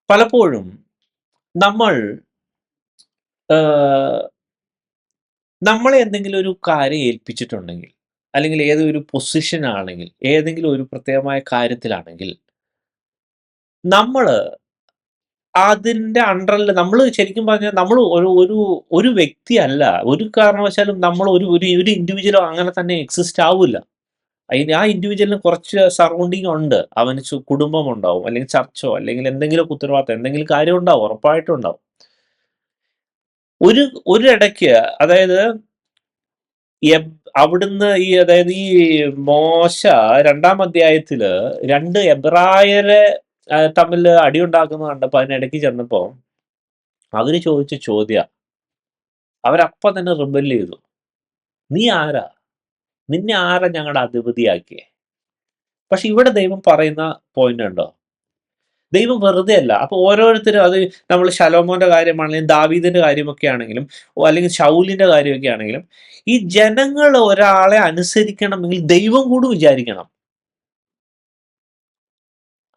പലപ്പോഴും നമ്മൾ ആഹ്, നമ്മളെ എന്തെങ്കിലും ഒരു കാര്യം ഏൽപ്പിച്ചിട്ടുണ്ടെങ്കിൽ, അല്ലെങ്കിൽ ഏതൊരു പൊസിഷൻ ആണെങ്കിൽ, ഏതെങ്കിലും ഒരു പ്രത്യേകമായ കാര്യത്തിലാണെങ്കിൽ, നമ്മള് അതിന്റെ അണ്ടറിൽ നമ്മൾ ശരിക്കും പറഞ്ഞാൽ നമ്മൾ ഒരു ഒരു ഒരു വ്യക്തിയല്ല. ഒരു കാരണവശാലും നമ്മൾ ഒരു ഒരു ഒരു ഇൻഡിവിജ്വലോ അങ്ങനെ തന്നെ എക്സിസ്റ്റ് ആവൂല്ല. ആ ഇൻഡിവിജ്വലിന് കുറച്ച് സറൗണ്ടിങ് ഉണ്ട്. അവന് കുടുംബമുണ്ടാവും, അല്ലെങ്കിൽ ചർച്ചോ, അല്ലെങ്കിൽ എന്തെങ്കിലുമൊക്കെ ഉത്തരവാദിത്തം, എന്തെങ്കിലും കാര്യം ഉണ്ടാവും, ഉറപ്പായിട്ടും ഉണ്ടാവും. ഒരു ഒരിടയ്ക്ക്, അതായത് അവിടുന്ന് അതായത് ഈ മോശ 2-ാം അധ്യായത്തില് 2 എബ്രായരെ തമ്മിൽ അടിയുണ്ടാക്കുന്നത് കണ്ടപ്പോ അതിനിടയ്ക്ക് ചെന്നപ്പോ അവര് ചോദിച്ച ചോദ്യാ. അവരപ്പം തന്നെ റിബൽ ചെയ്തു. "നീ ആരാ? നിന്നെ ആരാ ഞങ്ങളുടെ അധിപതിയാക്കിയെ?" പക്ഷെ ഇവിടെ ദൈവം പറയുന്ന പോയിന്റ് ഉണ്ടോ? ദൈവം വെറുതെ അല്ല. അപ്പൊ ഓരോരുത്തരും, അത് നമ്മൾ ശലോമോന്റെ കാര്യമാണെങ്കിലും ദാവീദിന്റെ കാര്യമൊക്കെ ആണെങ്കിലും, അല്ലെങ്കിൽ ശൗലിന്റെ കാര്യമൊക്കെ ആണെങ്കിലും, ഈ ജനങ്ങൾ ഒരാളെ അനുസരിക്കണമെങ്കിൽ ദൈവം കൂടി വിചാരിക്കണം.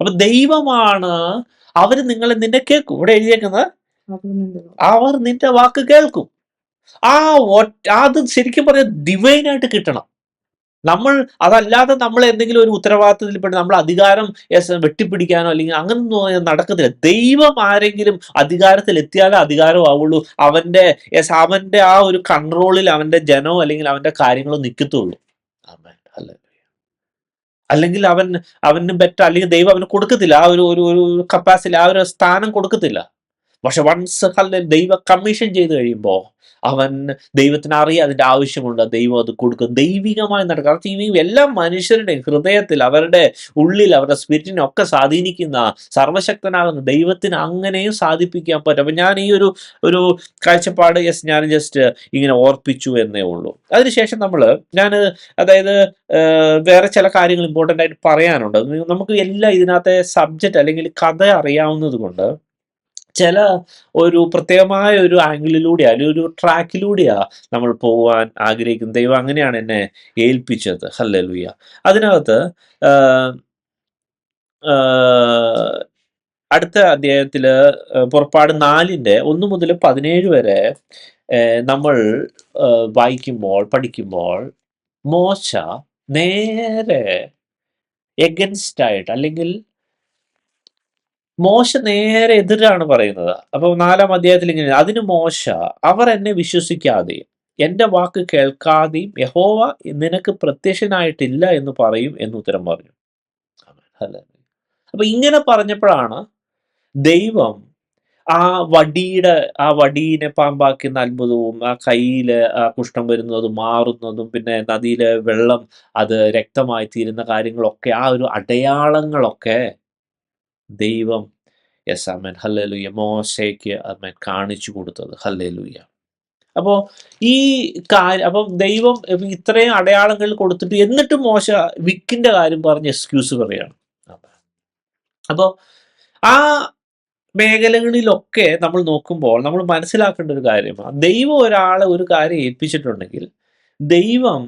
അപ്പൊ ദൈവമാണ്, അവര് നിന്നെ കേൾക്കും. ഇവിടെ എഴുതിയേക്കുന്നത് അവർ നിന്റെ വാക്ക് കേൾക്കും. ആ അത് ശരിക്കും പറഞ്ഞാൽ ഡിവൈനായിട്ട് കിട്ടണം. നമ്മൾ അതല്ലാതെ നമ്മൾ എന്തെങ്കിലും ഒരു ഉത്തരവാദിത്തത്തിൽപ്പെട്ട് നമ്മൾ അധികാരം വെട്ടിപ്പിടിക്കാനോ അല്ലെങ്കിൽ അങ്ങനൊന്നും നടക്കത്തില്ല. ദൈവം ആരെങ്കിലും അധികാരത്തിൽ എത്തിയാലേ അധികാരം ആവുള്ളൂ. അവന്റെ ആ ഒരു കൺട്രോളിൽ അവന്റെ ജനവും അല്ലെങ്കിൽ അവന്റെ കാര്യങ്ങളും നിൽക്കത്തുള്ളൂ. ആമേൻ. ഹല്ലേലൂയ. അല്ലെങ്കിൽ അവന് ബെറ്റർ, അല്ലെങ്കിൽ ദൈവം അവന് കൊടുക്കത്തില്ല ആ ഒരു ഒരു ഒരു കപ്പാസിറ്റി, ആ ഒരു സ്ഥാനം കൊടുക്കത്തില്ല. പക്ഷെ വൺസ് ദൈവം കമ്മീഷൻ ചെയ്ത് കഴിയുമ്പോൾ അവൻ ദൈവത്തിന് അറിയാം അതിന്റെ ആവശ്യമുണ്ട്, ദൈവം അത് കൊടുക്കും. ദൈവികമായി നടക്കുക. കാരണം ഈ എല്ലാ മനുഷ്യരുടെയും ഹൃദയത്തിൽ, അവരുടെ ഉള്ളിൽ, അവരുടെ സ്പിരിറ്റിനെ ഒക്കെ സ്വാധീനിക്കുന്ന സർവശക്തനാകുന്ന ദൈവത്തിന് അങ്ങനെയും സാധിപ്പിക്കാൻ പറ്റും. അപ്പൊ ഞാൻ ഈ ഒരു കാഴ്ചപ്പാട് ഞാൻ ജസ്റ്റ് ഇങ്ങനെ ഓർപ്പിച്ചു എന്നേ ഉള്ളൂ. അതിനുശേഷം ഞാൻ അതായത് വേറെ ചില കാര്യങ്ങൾ ഇമ്പോർട്ടൻ്റ് ആയിട്ട് പറയാനുണ്ട്. നമുക്ക് എല്ലാം ഇതിനകത്തെ സബ്ജക്റ്റ് അല്ലെങ്കിൽ കഥ അറിയാവുന്നത് കൊണ്ട് ചില ഒരു പ്രത്യേകമായ ഒരു ആംഗിളിലൂടെയാ, അല്ലെങ്കിൽ ഒരു ട്രാക്കിലൂടെയാ നമ്മൾ പോവാൻ ആഗ്രഹിക്കുന്നത്. ദൈവം അങ്ങനെയാണ് എന്നെ ഏൽപ്പിച്ചത്. ഹല്ലേലൂയ. അതിനകത്ത് ആഹ് ആഹ് അടുത്ത അധ്യായത്തില് പുറപ്പാട് 4-ന്റെ 1 മുതൽ 17 വരെ നമ്മൾ പഠിക്കുമ്പോൾ മോശ നേരെ എഗൻസ്റ്റ് ആയിട്ട്, അല്ലെങ്കിൽ മോശ നേരെ എതിരാണ് പറയുന്നത്. അപ്പൊ 4-ാം അധ്യായത്തിൽ ഇങ്ങനെ, അതിന് മോശ, അവർ എന്നെ വിശ്വസിക്കാതെയും എന്റെ വാക്ക് കേൾക്കാതെയും യഹോവ നിനക്ക് പ്രത്യക്ഷനായിട്ടില്ല എന്ന് പറയും എന്ന് ഉത്തരം പറഞ്ഞു. അല്ലേ? അപ്പൊ ഇങ്ങനെ പറഞ്ഞപ്പോഴാണ് ദൈവം ആ വടീനെ പാമ്പാക്കുന്ന അത്ഭുതവും, ആ കയ്യില് ആ കുഷ്ഠം വരുന്നതും മാറുന്നതും, പിന്നെ നദിയിലെ വെള്ളം അത് രക്തമായി തീരുന്ന കാര്യങ്ങളൊക്കെ, ആ ഒരു അടയാളങ്ങളൊക്കെ ദൈവം ആമേൻ ഹല്ലേലൂയ മോശയ്ക്ക് ആമേൻ കാണിച്ചു കൊടുത്തത്. ഹല്ലേലൂയ. അപ്പോ ഈ അപ്പം ദൈവം ഇത്രയും അടയാളങ്ങൾ കൊടുത്തിട്ട് എന്നിട്ടും മോശ വിക്കിന്റെ കാര്യം പറഞ്ഞ് എക്സ്ക്യൂസ് പറയാണ്. അപ്പോ ആ മേഖലകളിലൊക്കെ നമ്മൾ നോക്കുമ്പോൾ നമ്മൾ മനസ്സിലാക്കേണ്ട ഒരു കാര്യമാണ്, ദൈവം ഒരാളെ ഒരു കാര്യം ഏൽപ്പിച്ചിട്ടുണ്ടെങ്കിൽ ദൈവം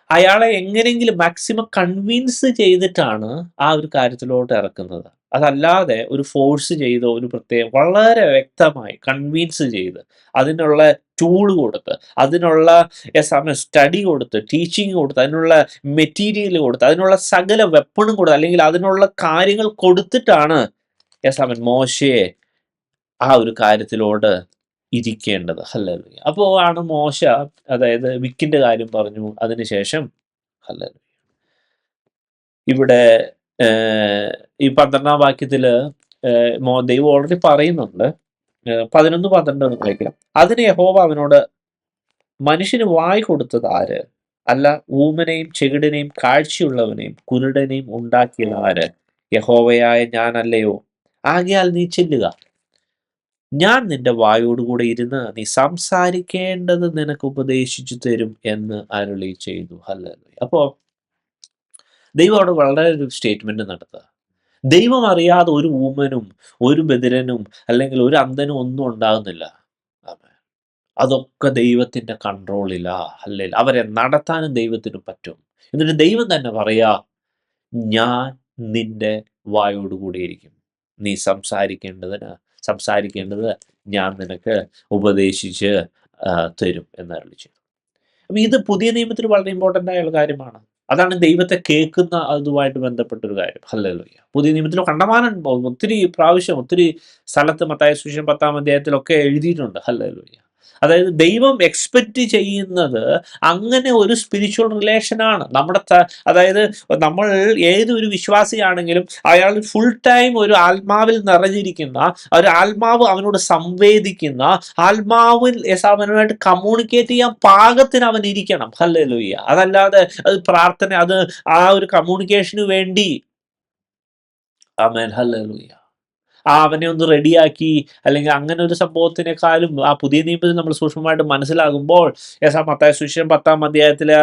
അയാളെ എങ്ങനെയെങ്കിലും മാക്സിമം കൺവിൻസ് ചെയ്തിട്ടാണ് ആ ഒരു കാര്യത്തിലോട്ട് ഇറക്കുന്നത്. അതല്ലാതെ ഒരു ഫോഴ്സ് ചെയ്തോ, ഒരു പ്രത്യേകം വളരെ വ്യക്തമായി കൺവിൻസ് ചെയ്ത് അതിനുള്ള ടൂൾ കൊടുത്ത്, അതിനുള്ള സ്റ്റഡി കൊടുത്ത്, ടീച്ചിങ് കൊടുത്ത്, അതിനുള്ള മെറ്റീരിയൽ കൊടുത്ത്, അതിനുള്ള സകല വെപ്പണും കൊടുത്ത്, അല്ലെങ്കിൽ അതിനുള്ള കാര്യങ്ങൾ കൊടുത്തിട്ടാണ് മോശയെ ആ ഒരു കാര്യത്തിലോട്ട് ഇരിക്കേണ്ടത്. ഹല്ലേലൂയ. അപ്പോൾ ആണ് മോശ, അതായത് വിക്കിന്റെ കാര്യം പറഞ്ഞു. അതിനുശേഷം ഹല്ലേലൂയ. ഇവിടെ ഈ 12-ാം വാക്യത്തില് ദൈവം ഓൾറെഡി പറയുന്നുണ്ട്. 11-12 വായിക്കാം. അതിന് യഹോവ അവനോട്, മനുഷ്യന് വായ് കൊടുത്തത് ആര്? അല്ല ഊമനെയും ചെകിടനെയും കാഴ്ചയുള്ളവനെയും കുരുടനെയും ഉണ്ടാക്കിയത് ആര്? യഹോവയായ ഞാനല്ലയോ? ആകയാൽ നീ ചെല്ലുക, ഞാൻ നിന്റെ വായോടുകൂടെ ഇരുന്ന് നീ സംസാരിക്കേണ്ടത് നിനക്ക് ഉപദേശിച്ചു തരും എന്ന് അരുളി ചെയ്തു. ഹല്ലേലൂയ. അപ്പോ ദൈവം അവിടെ വളരെ ഒരു സ്റ്റേറ്റ്മെന്റ് നടത്തുക. ദൈവം അറിയാതെ ഒരു ഊമനും ഒരു ബധിരനും അല്ലെങ്കിൽ ഒരു അന്ധനും ഒന്നും ഉണ്ടാകുന്നില്ല. ആമേൻ. അതൊക്കെ ദൈവത്തിന്റെ കൺട്രോളിലാ. ഹല്ലേലൂയ. അവരെ നടത്താനും ദൈവത്തിന് പറ്റും. എന്നിട്ട് ദൈവം തന്നെ പറയാ, ഞാൻ നിന്റെ വായോട് കൂടിയിരിക്കും. നീ സംസാരിക്കേണ്ടത് ഞാൻ നിനക്ക് ഉപദേശിച്ച് തരും എന്ന് അരുളിച്ചെയ്തു. അപ്പൊ ഇത് പുതിയ നിയമത്തിൽ വളരെ ഇമ്പോർട്ടന്റ് ആയ ഒരു കാര്യമാണ്. അതാണ് ദൈവത്തെ കേൾക്കുന്ന അതുമായിട്ട് ബന്ധപ്പെട്ടൊരു കാര്യം. ഹല്ലേലൂയ. പുതിയ നിയമത്തിൽ കണ്ടമാനം ഒത്തിരി പ്രാവശ്യം ഒത്തിരി സ്ഥലത്ത് മത്തായി സുവിശേഷം 10-ാം അധ്യായത്തിലൊക്കെ എഴുതിയിട്ടുണ്ട്. ഹല്ലേലൂയ. അതായത് ദൈവം എക്സ്പെക്റ്റ് ചെയ്യുന്നത് അങ്ങനെ ഒരു സ്പിരിച്വൽ റിലേഷനാണ്. അതായത് നമ്മൾ ഏതൊരു വിശ്വാസിയാണെങ്കിലും അയാൾ ഫുൾ ടൈം ഒരു ആത്മാവിൽ നിറഞ്ഞിരിക്കുന്ന, ഒരു ആത്മാവ് അവനോട് സംവേദിക്കുന്ന, ആത്മാവിൽ അവനുമായിട്ട് കമ്മ്യൂണിക്കേറ്റ് ചെയ്യാൻ പാകത്തിന് അവൻ ഇരിക്കണം. ഹല്ലേലൂയ. അതല്ലാതെ അത് പ്രാർത്ഥന, അത് ആ ഒരു കമ്മ്യൂണിക്കേഷന് വേണ്ടി. ആമേൻ. ഹല്ലേലൂയ. അവനെ ഒന്ന് റെഡിയാക്കി അല്ലെങ്കിൽ അങ്ങനെ ഒരു സംഭവത്തിനേക്കാളും ആ പുതിയ നിയമത്തിൽ നമ്മൾ സൂക്ഷ്മമായിട്ട് മനസ്സിലാകുമ്പോൾ മത്തായി സുവിശേഷം 10-ാം അധ്യായത്തിലെ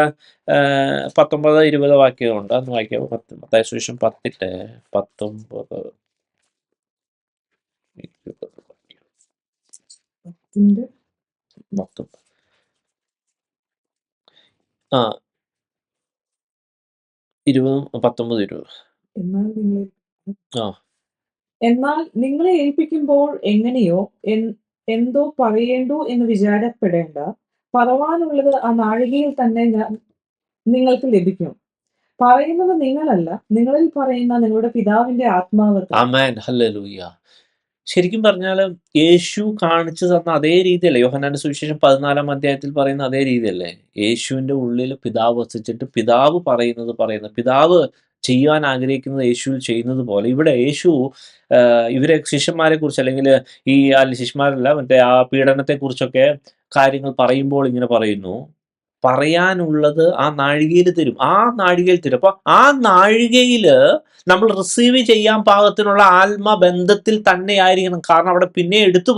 19-20 വാക്യമുണ്ട്. അന്ന് വായിക്കാം. മത്തായി സുവിശേഷം 10-ന്റെ 19-20 ആ 19-20 ആ എന്നാൽ നിങ്ങളെ ഏൽപ്പിക്കുമ്പോൾ എങ്ങനെയോ എന്തോ പറയേണ്ടു എന്ന് വിചാരപ്പെടേണ്ട. പറവാനുള്ളത് ആ നാഴികയിൽ തന്നെ നിങ്ങൾക്ക് ലഭിക്കും. പറയുന്നത് നിങ്ങളല്ല, നിങ്ങളിൽ പറയുന്ന നിങ്ങളുടെ പിതാവിന്റെ ആത്മാവ്. ആമേൻ. ഹല്ലേലൂയ. ശരിക്കും പറഞ്ഞാൽ യേശു കാണിച്ചു തന്ന അതേ രീതിയല്ലേ യോഹന്നാന്റെ സുവിശേഷം 14-ാം അധ്യായത്തിൽ പറയുന്ന അതേ രീതിയല്ലേ? യേശുവിന്റെ ഉള്ളിൽ പിതാവ് വസിച്ചിട്ട് പിതാവ് പിതാവ് ചെയ്യാൻ ആഗ്രഹിക്കുന്നത് യേശു ചെയ്യുന്നത് പോലെ ഇവിടെ യേശു ഇവരെ ശിഷ്യന്മാരെ കുറിച്ച് അല്ലെങ്കിൽ ശിഷ്യന്മാരല്ല മറ്റേ ആ പീഡനത്തെ കുറിച്ചൊക്കെ കാര്യങ്ങൾ പറയുമ്പോൾ ഇങ്ങനെ പറയുന്നു, പറയാനുള്ളത് ആ നാഴികയിൽ തരും. അപ്പൊ ആ നാഴികയിൽ നമ്മൾ റിസീവ് ചെയ്യാൻ പാകത്തിനുള്ള ആത്മബന്ധത്തിൽ തന്നെ ആയിരിക്കണം. കാരണം അവിടെ പിന്നെ എടുത്തു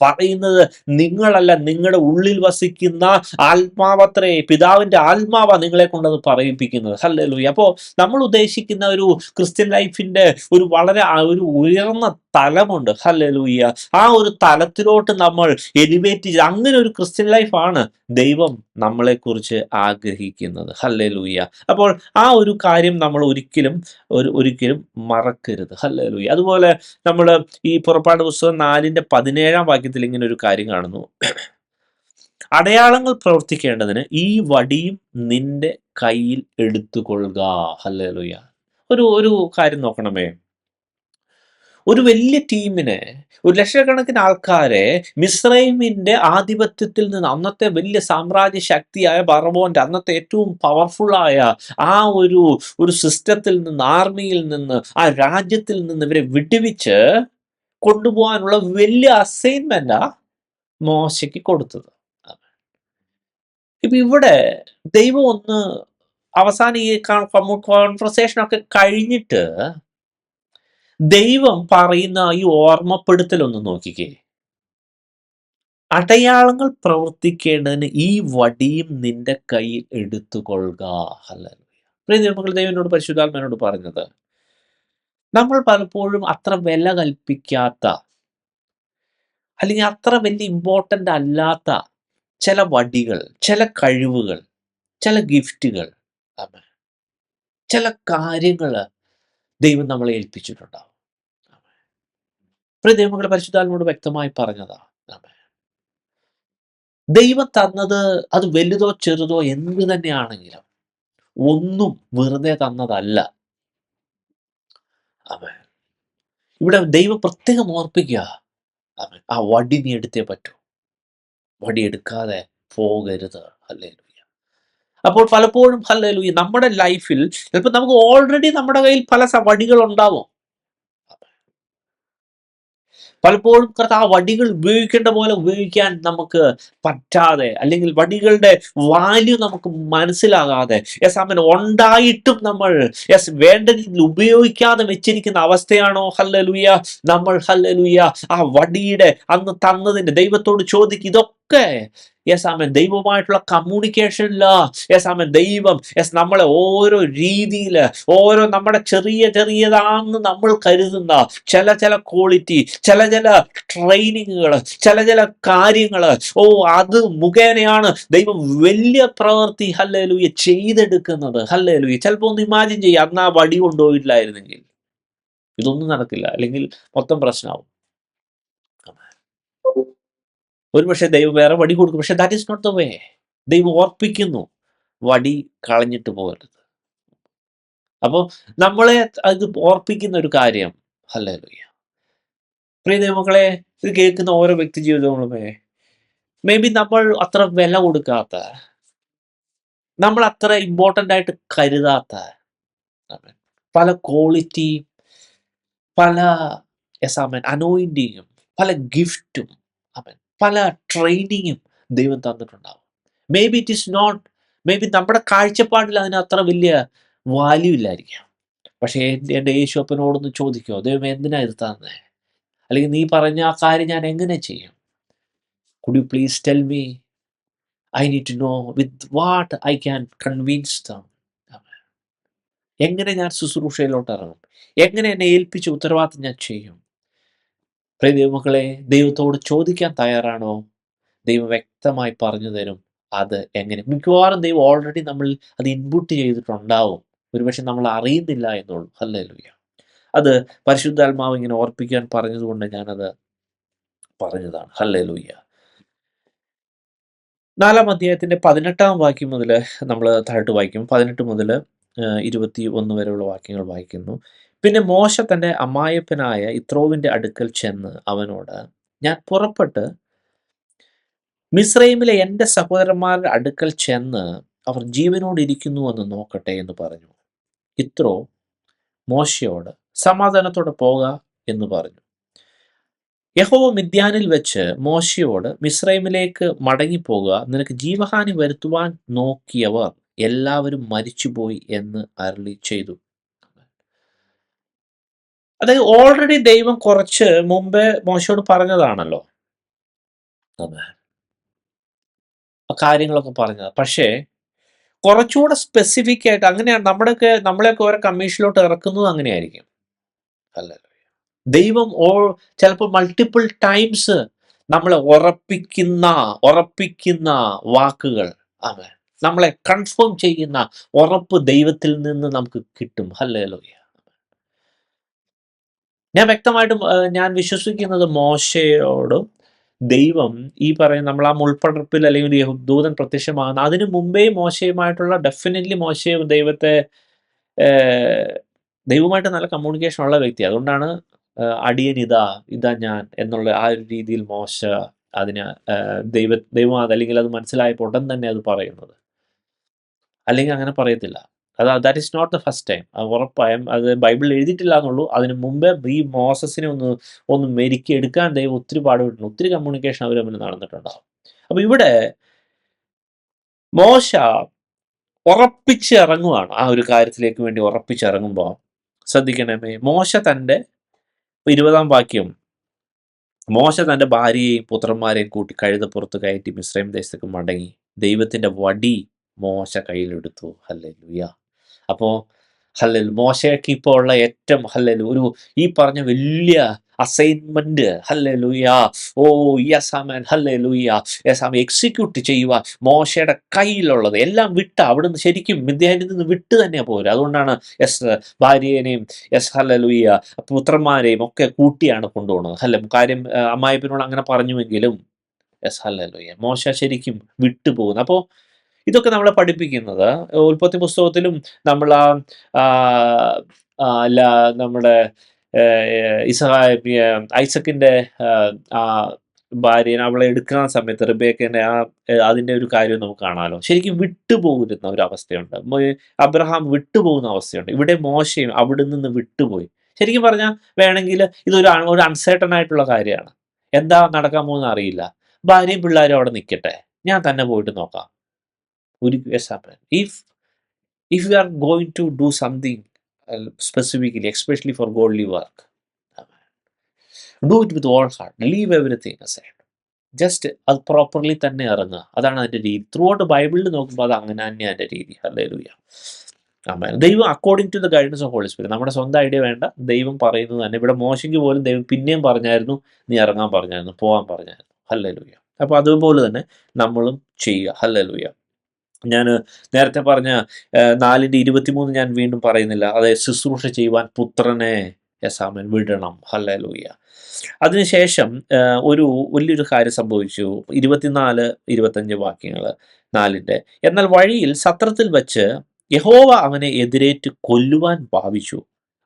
പറയുന്നത് നിങ്ങളല്ല, നിങ്ങളുടെ ഉള്ളിൽ വസിക്കുന്ന ആത്മാവത്രേ, പിതാവിന്റെ ആത്മാവാ നിങ്ങളെ കൊണ്ടത് പറയിപ്പിക്കുന്നത്. ഹല്ലേലൂയ. അപ്പോൾ നമ്മൾ ഉദ്ദേശിക്കുന്ന ഒരു ക്രിസ്ത്യൻ ലൈഫിന്റെ ഒരു വളരെ ഒരു ഉയർന്ന തലമുണ്ട്. ഹല്ലേലൂയ. ആ ഒരു തലത്തിലോട്ട് നമ്മൾ എലിവേറ്റ് ചെയ്ത് അങ്ങനെ ഒരു ക്രിസ്ത്യൻ ലൈഫാണ് ദൈവം നമ്മളെക്കുറിച്ച് ആഗ്രഹിക്കുന്നത്. ഹല്ലേലൂയ. അപ്പോൾ ആ ഒരു കാര്യം നമ്മൾ ഒരിക്കലും മറക്കരുത്. ഹല്ലേലൂയ. അതുപോലെ നമ്മൾ ഈ പുറപ്പാട് പുസ്തകം 4-ന്റെ 17-ാം വാക്യത്തിൽ ഇങ്ങനെ ഒരു കാര്യം കാണുന്നു. അടയാളങ്ങൾ പ്രവർത്തിക്കേണ്ടതിന് ഈ വടിയും നിന്റെ കയ്യിൽ എടുത്തുകൊള്ളുക. ഹല്ലേലൂയ. ഒരു കാര്യം നോക്കണമേ. ഒരു വലിയ ടീമിനെ, ഒരു ലക്ഷക്കണക്കിന് ആൾക്കാരെ മിസ്രൈമിന്റെ ആധിപത്യത്തിൽ നിന്ന്, അന്നത്തെ വലിയ സാമ്രാജ്യ ശക്തിയായ ഫറവോന്റെ അന്നത്തെ ഏറ്റവും പവർഫുള്ളായ ആ ഒരു സിസ്റ്റത്തിൽ നിന്ന്, ആർമിയിൽ നിന്ന്, ആ രാജ്യത്തിൽ നിന്ന് ഇവരെ വിടുവിച്ച് കൊണ്ടുപോകാനുള്ള വലിയ അസൈൻമെന്റാ മോശയ്ക്ക് കൊടുത്തത്. ഇപ്പൊ ഇവിടെ ദൈവം ഒന്ന് അവസാനം ഈ കോൺവെർസേഷൻ ഒക്കെ കഴിഞ്ഞിട്ട് ദൈവം പറയുന്ന ഈ ഓർമ്മപ്പെടുത്തലൊന്ന് നോക്കിക്കേ. അടയാളങ്ങൾ പ്രവർത്തിക്കേണ്ടതിന് ഈ വടിയും നിന്റെ കയ്യിൽ എടുത്തുകൊള്ളുക. ഹല്ലേലൂയ. ദൈവനോട് പരിശുദ്ധാത്മാവിനോട് പറഞ്ഞത്, നമ്മൾ പലപ്പോഴും അത്ര വില കൽപ്പിക്കാത്ത അല്ലെങ്കിൽ അത്ര വലിയ ഇമ്പോർട്ടൻ്റ് അല്ലാത്ത ചില വടികൾ, ചില കഴിവുകൾ, ചില ഗിഫ്റ്റുകൾ, ചില കാര്യങ്ങൾ ദൈവം നമ്മളെ ഏൽപ്പിച്ചിട്ടുണ്ടാവും. ദൈവങ്ങളുടെ പരിശുദ്ധാത്മാവിനോട് വ്യക്തമായി പറഞ്ഞതാ. ദൈവം തന്നത് അത് വലുതോ ചെറുതോ എന്ത് തന്നെയാണെങ്കിലും ഒന്നും വെറുതെ തന്നതല്ല. ഇവിടെ ദൈവം പ്രത്യേകം ഓർപ്പിക്കുക, ആ വടി നീ എടുത്തേ പറ്റൂ, വടി എടുക്കാതെ പോകരുത്. ഹല്ലേലൂയ. അപ്പോൾ പലപ്പോഴും ഹല്ലേലൂയ നമ്മുടെ ലൈഫിൽ ചിലപ്പോൾ നമുക്ക് ഓൾറെഡി നമ്മുടെ കയ്യിൽ പല വടികൾ ഉണ്ടാവും. പലപ്പോഴും ആ വടികൾ ഉപയോഗിക്കേണ്ട പോലെ ഉപയോഗിക്കാൻ നമുക്ക് പറ്റാതെ, അല്ലെങ്കിൽ വടികളുടെ വാല്യൂ നമുക്ക് മനസ്സിലാകാതെ, അവൻ ഉണ്ടായിട്ടും നമ്മൾ വേണ്ട രീതിയിൽ ഉപയോഗിക്കാതെ വെച്ചിരിക്കുന്ന അവസ്ഥയാണോ ഹല്ലേലൂയ നമ്മൾ ഹല്ലേലൂയ ആ വടിയുടെ അന്ന് തന്നതിന്റെ ദൈവത്തോട് ചോദിക്കും, ഇതൊക്കെ ഒക്കെ ദൈവവുമായിട്ടുള്ള കമ്മ്യൂണിക്കേഷനില് ദൈവം നമ്മളെ ഓരോ രീതിയിൽ, ഓരോ നമ്മുടെ ചെറിയതാണെന്ന് നമ്മൾ കരുതുന്ന ചില ക്വാളിറ്റി, ചില ട്രെയിനിങ്ങുകൾ, ചില കാര്യങ്ങൾ, അത് മുഖേനയാണ് ദൈവം വലിയ പ്രവൃത്തി ഹല്ലേലൂയ ചെയ്തെടുക്കുന്നത്. ഹല്ലേലൂയ. ചിലപ്പോൾ ഒന്ന് ഇമാജിൻ ചെയ്യുക, അന്ന് ആ വടി കൊണ്ടുപോയിട്ടില്ലായിരുന്നെങ്കിൽ ഇതൊന്നും നടക്കില്ല, അല്ലെങ്കിൽ മൊത്തം പ്രശ്നമാവും. ഒരുപക്ഷെ ദൈവം വേറെ വടി കൊടുക്കും, പക്ഷെ that is not the way. ദൈവം ഓർപ്പിക്കുന്നു, വടി കളഞ്ഞിട്ട് പോകരുത്. അപ്പോൾ നമ്മളെ അത് ഓർപ്പിക്കുന്ന ഒരു കാര്യം. ഹല്ലേലൂയ. പ്രിയ ദൈവമക്കളെ, ഇത് കേൾക്കുന്ന ഓരോ വ്യക്തി ജീവിതങ്ങളുമേ മേ ബി നമ്മൾ അത്ര വില കൊടുക്കാത്ത, നമ്മൾ അത്ര ഇമ്പോർട്ടൻ്റ് ആയിട്ട് കരുതാത്ത പല ക്വാളിറ്റി, പല അനോയിൻറ്റിങ്ങും, പല ഗിഫ്റ്റും, പല ട്രെയിനിങ്ങും ദൈവം തന്നിട്ടുണ്ടാവും. Maybe it is not, maybe നമ്മുടെ കാഴ്ചപ്പാടിൽ അതിന് അത്ര വലിയ വാല്യൂ ഇല്ലായിരിക്കാം. പക്ഷേ എൻ്റെ യേശുപ്പനോടൊന്ന് ചോദിക്കുമോ, ദൈവം എന്തിനാ ഇത് തന്നെ, അല്ലെങ്കിൽ നീ പറഞ്ഞ ആ കാര്യം ഞാൻ എങ്ങനെ ചെയ്യും? Could you please tell me? I need to know with what I can convince them. എങ്ങനെ ഞാൻ ശുശ്രൂഷയിലോട്ട് ഇറങ്ങും? എങ്ങനെ എന്നെ ഏൽപ്പിച്ച ഉത്തരവാദിത്തം ഞാൻ ചെയ്യും? പ്രിയ ദൈവമക്കളെ, ദൈവത്തോട് ചോദിക്കാൻ തയ്യാറാണോ? ദൈവം വ്യക്തമായി പറഞ്ഞു തരും അത് എങ്ങനെ. മിക്കവാറും ദൈവം ഓൾറെഡി നമ്മൾ അത് ഇൻപുട്ട് ചെയ്തിട്ടുണ്ടാവും, ഒരുപക്ഷെ നമ്മൾ അറിയുന്നില്ല എന്നുള്ളൂ. ഹല്ലേലൂയ. അത് പരിശുദ്ധാത്മാവ് ഇങ്ങനെ ഓർപ്പിക്കാൻ പറഞ്ഞതുകൊണ്ട് ഞാനത് പറഞ്ഞതാണ്. ഹല്ലേലൂയ. 4-ാം അധ്യായത്തിൻ്റെ 18-ാം വാക്യം മുതൽ നമ്മൾ താഴോട്ട് വായിക്കും. 18 മുതൽ 21 വരെയുള്ള വാക്യങ്ങൾ വായിക്കുന്നു. പിന്നെ മോശ തൻ്റെ അമ്മായപ്പനായ യിത്രോവിൻ്റെ അടുക്കൽ ചെന്ന് അവനോട്, ഞാൻ പുറപ്പെട്ട് മിസ്രൈമിലെ എൻ്റെ സഹോദരന്മാരുടെ അടുക്കൽ ചെന്ന് അവർ ജീവനോട് ഇരിക്കുന്നുവെന്ന് നോക്കട്ടെ എന്ന് പറഞ്ഞു. യിത്രോ മോശയോട്, സമാധാനത്തോടെ പോക എന്ന് പറഞ്ഞു. യഹോവ മിദ്യാനിൽ വെച്ച് മോശയോട്, മിസ്രൈമിലേക്ക് മടങ്ങിപ്പോകുക, നിനക്ക് ജീവഹാനി വരുത്തുവാൻ നോക്കിയവർ എല്ലാവരും മരിച്ചുപോയി എന്ന് അരുളി ചെയ്തു. അതായത് ഓൾറെഡി ദൈവം കുറച്ച് മുമ്പേ മോശയോട് പറഞ്ഞതാണല്ലോ ആ കാര്യങ്ങളൊക്കെ പറഞ്ഞത്. പക്ഷേ കുറച്ചുകൂടെ സ്പെസിഫിക് ആയിട്ട്, അങ്ങനെയാണ് നമ്മളെയൊക്കെ ഓരോ കമ്മീഷനിലോട്ട് ഇറക്കുന്നത് അങ്ങനെയായിരിക്കും. അല്ല, ദൈവം ചിലപ്പോൾ മൾട്ടിപ്പിൾ ടൈംസ് നമ്മളെ ഉറപ്പിക്കുന്ന വാക്കുകൾ, നമ്മളെ കൺഫേം ചെയ്യുന്ന ഉറപ്പ് ദൈവത്തിൽ നിന്ന് നമുക്ക് കിട്ടും. ഹല്ലേലൂയ. ഞാൻ വ്യക്തമായിട്ടും ഞാൻ വിശ്വസിക്കുന്നത് മോശയോടും ദൈവം ഈ പറയുന്ന നമ്മൾ ആ മുൾപ്പടർപ്പിൽ അല്ലെങ്കിൽ ദൂതൻ പ്രത്യക്ഷമാകുന്ന അതിനു മുമ്പേ മോശയുമായിട്ടുള്ള ഡെഫിനറ്റ്ലി മോശയും ദൈവമായിട്ട് നല്ല കമ്മ്യൂണിക്കേഷൻ ഉള്ള വ്യക്തി. അതുകൊണ്ടാണ് അടിയൻ ഇതാ ഞാൻ എന്നുള്ള ആ ഒരു രീതിയിൽ മോശ അതിന് ദൈവം അല്ലെങ്കിൽ അത് മനസ്സിലായപ്പോൾ ഉടൻ തന്നെ അത് പറയുന്നത്. അല്ലെങ്കിൽ അങ്ങനെ പറയത്തില്ല. That is not the first time. അത് ഉറപ്പായും അത് ബൈബിളിൽ എഴുതിയിട്ടില്ല എന്നുള്ളൂ. അതിന് മുമ്പേ ഈ മോസസിനെ ഒന്ന് മെരുക്കി എടുക്കാൻ ദൈവം ഒത്തിരി പാടുപെട്ടിട്ടുണ്ട്. ഒത്തിരി കമ്മ്യൂണിക്കേഷൻ അവർ തമ്മിൽ നടന്നിട്ടുണ്ടാവും. അപ്പൊ ഇവിടെ മോശ ഉറപ്പിച്ച് ഇറങ്ങുവാണ്. ആ ഒരു കാര്യത്തിലേക്ക് വേണ്ടി ഉറപ്പിച്ചിറങ്ങുമ്പോൾ ശ്രദ്ധിക്കണമേ, മോശ തൻ്റെ 20-ാം വാക്യം, മോശ തൻ്റെ ഭാര്യയെയും പുത്രന്മാരെയും കൂട്ടി കഴുതപ്പുറത്ത് കയറ്റി മിസ്രൈം ദേശത്തേക്ക് മടങ്ങി ദൈവത്തിൻ്റെ വടി മോശ കയ്യിലെടുത്തു. ഹല്ലേലൂയ. അപ്പോൾ മോശയ്ക്ക് ഇപ്പോൾ ഉള്ള ഏറ്റവും ഒരു ഈ പറഞ്ഞ വലിയ അസൈൻമെന്റ് എക്സിക്യൂട്ട് ചെയ്യുവാൻ മോശയുടെ കയ്യിലുള്ളത് എല്ലാം അവിടുന്ന് ശരിക്കും മിദ്യാനിൽ നിന്ന് വിട്ട് തന്നെ പോരും. അതുകൊണ്ടാണ് ഭാര്യനെയും പുത്രന്മാരെയും ഒക്കെ കൂട്ടിയാണ് കൊണ്ടുപോകുന്നത്. കാര്യം അമ്മായിപ്പനോട് അങ്ങനെ പറഞ്ഞുവെങ്കിലും മോശ ശരിക്കും വിട്ടുപോകുന്നു. അപ്പോൾ ഇതൊക്കെ നമ്മളെ പഠിപ്പിക്കുന്നത് ഉൽപ്പത്തി പുസ്തകത്തിലും നമ്മൾ നമ്മുടെ ഐസക്കിന്റെ ആ ഭാര്യനെ അവളെ എടുക്കുന്ന സമയത്ത് റിബേക്കന്റെ അതിന്റെ ഒരു കാര്യം നമുക്ക് കാണാമല്ലോ. ശരിക്കും വിട്ടുപോകുന്ന ഒരു അവസ്ഥയുണ്ട്. അബ്രഹാം വിട്ടുപോകുന്ന അവസ്ഥയുണ്ട്. ഇവിടെ മോശയും അവിടെ നിന്ന് വിട്ടുപോയി. ശരിക്കും പറഞ്ഞാൽ വേണമെങ്കിൽ ഇതൊരു അൺസർട്ടൺ ആയിട്ടുള്ള കാര്യമാണ്. എന്താ നടക്കാൻ പോകുന്ന അറിയില്ല. ഭാര്യയും പിള്ളേരും അവിടെ നിൽക്കട്ടെ, ഞാൻ തന്നെ പോയിട്ട് നോക്കാം. If you are going to do something specifically, especially for godly work, do it with all heart. Leave everything aside. Just അത് പ്രോപ്പർലി തന്നെ ഇറങ്ങുക. അതാണ് അതിൻ്റെ രീതി. ത്രൂ ഔട്ട് ബൈബിളിൽ നോക്കുമ്പോൾ അത് അങ്ങനെ തന്നെയാണ് അതിൻ്റെ രീതി. ഹല്ലേലൂയ. ആമേൻ. ദൈവം according to the guidance of Holy Spirit, നമ്മുടെ സ്വന്തം ഐഡിയ വേണ്ട, ദൈവം പറയുന്നത് തന്നെ. ഇവിടെ മോശയ്ക്ക് പോലും ദൈവം പിന്നെയും പറഞ്ഞായിരുന്നു, നീ ഇറങ്ങാൻ പറഞ്ഞായിരുന്നു, പോകാൻ പറഞ്ഞായിരുന്നു. ഹല്ലേലൂയ. അപ്പോൾ അതുപോലെ തന്നെ നമ്മളും ചെയ്യുക. ഹല്ലേലൂയ. ഞാൻ നേരത്തെ പറഞ്ഞ 4:23 ഞാൻ വീണ്ടും പറയുന്നില്ല. അതായത് ശുശ്രൂഷ ചെയ്യുവാൻ പുത്രനെ യെസാമൻ വിടണം. ഹല്ലേലൂയ. അതിനുശേഷം ഒരു വലിയൊരു കാര്യം സംഭവിച്ചു. 24-25 വാക്യങ്ങൾ 4-ന്റെ. എന്നാൽ വഴിയിൽ സത്രത്തിൽ വച്ച് യഹോവ അവനെ എതിരേറ്റ് കൊല്ലുവാൻ ഭാവിച്ചു.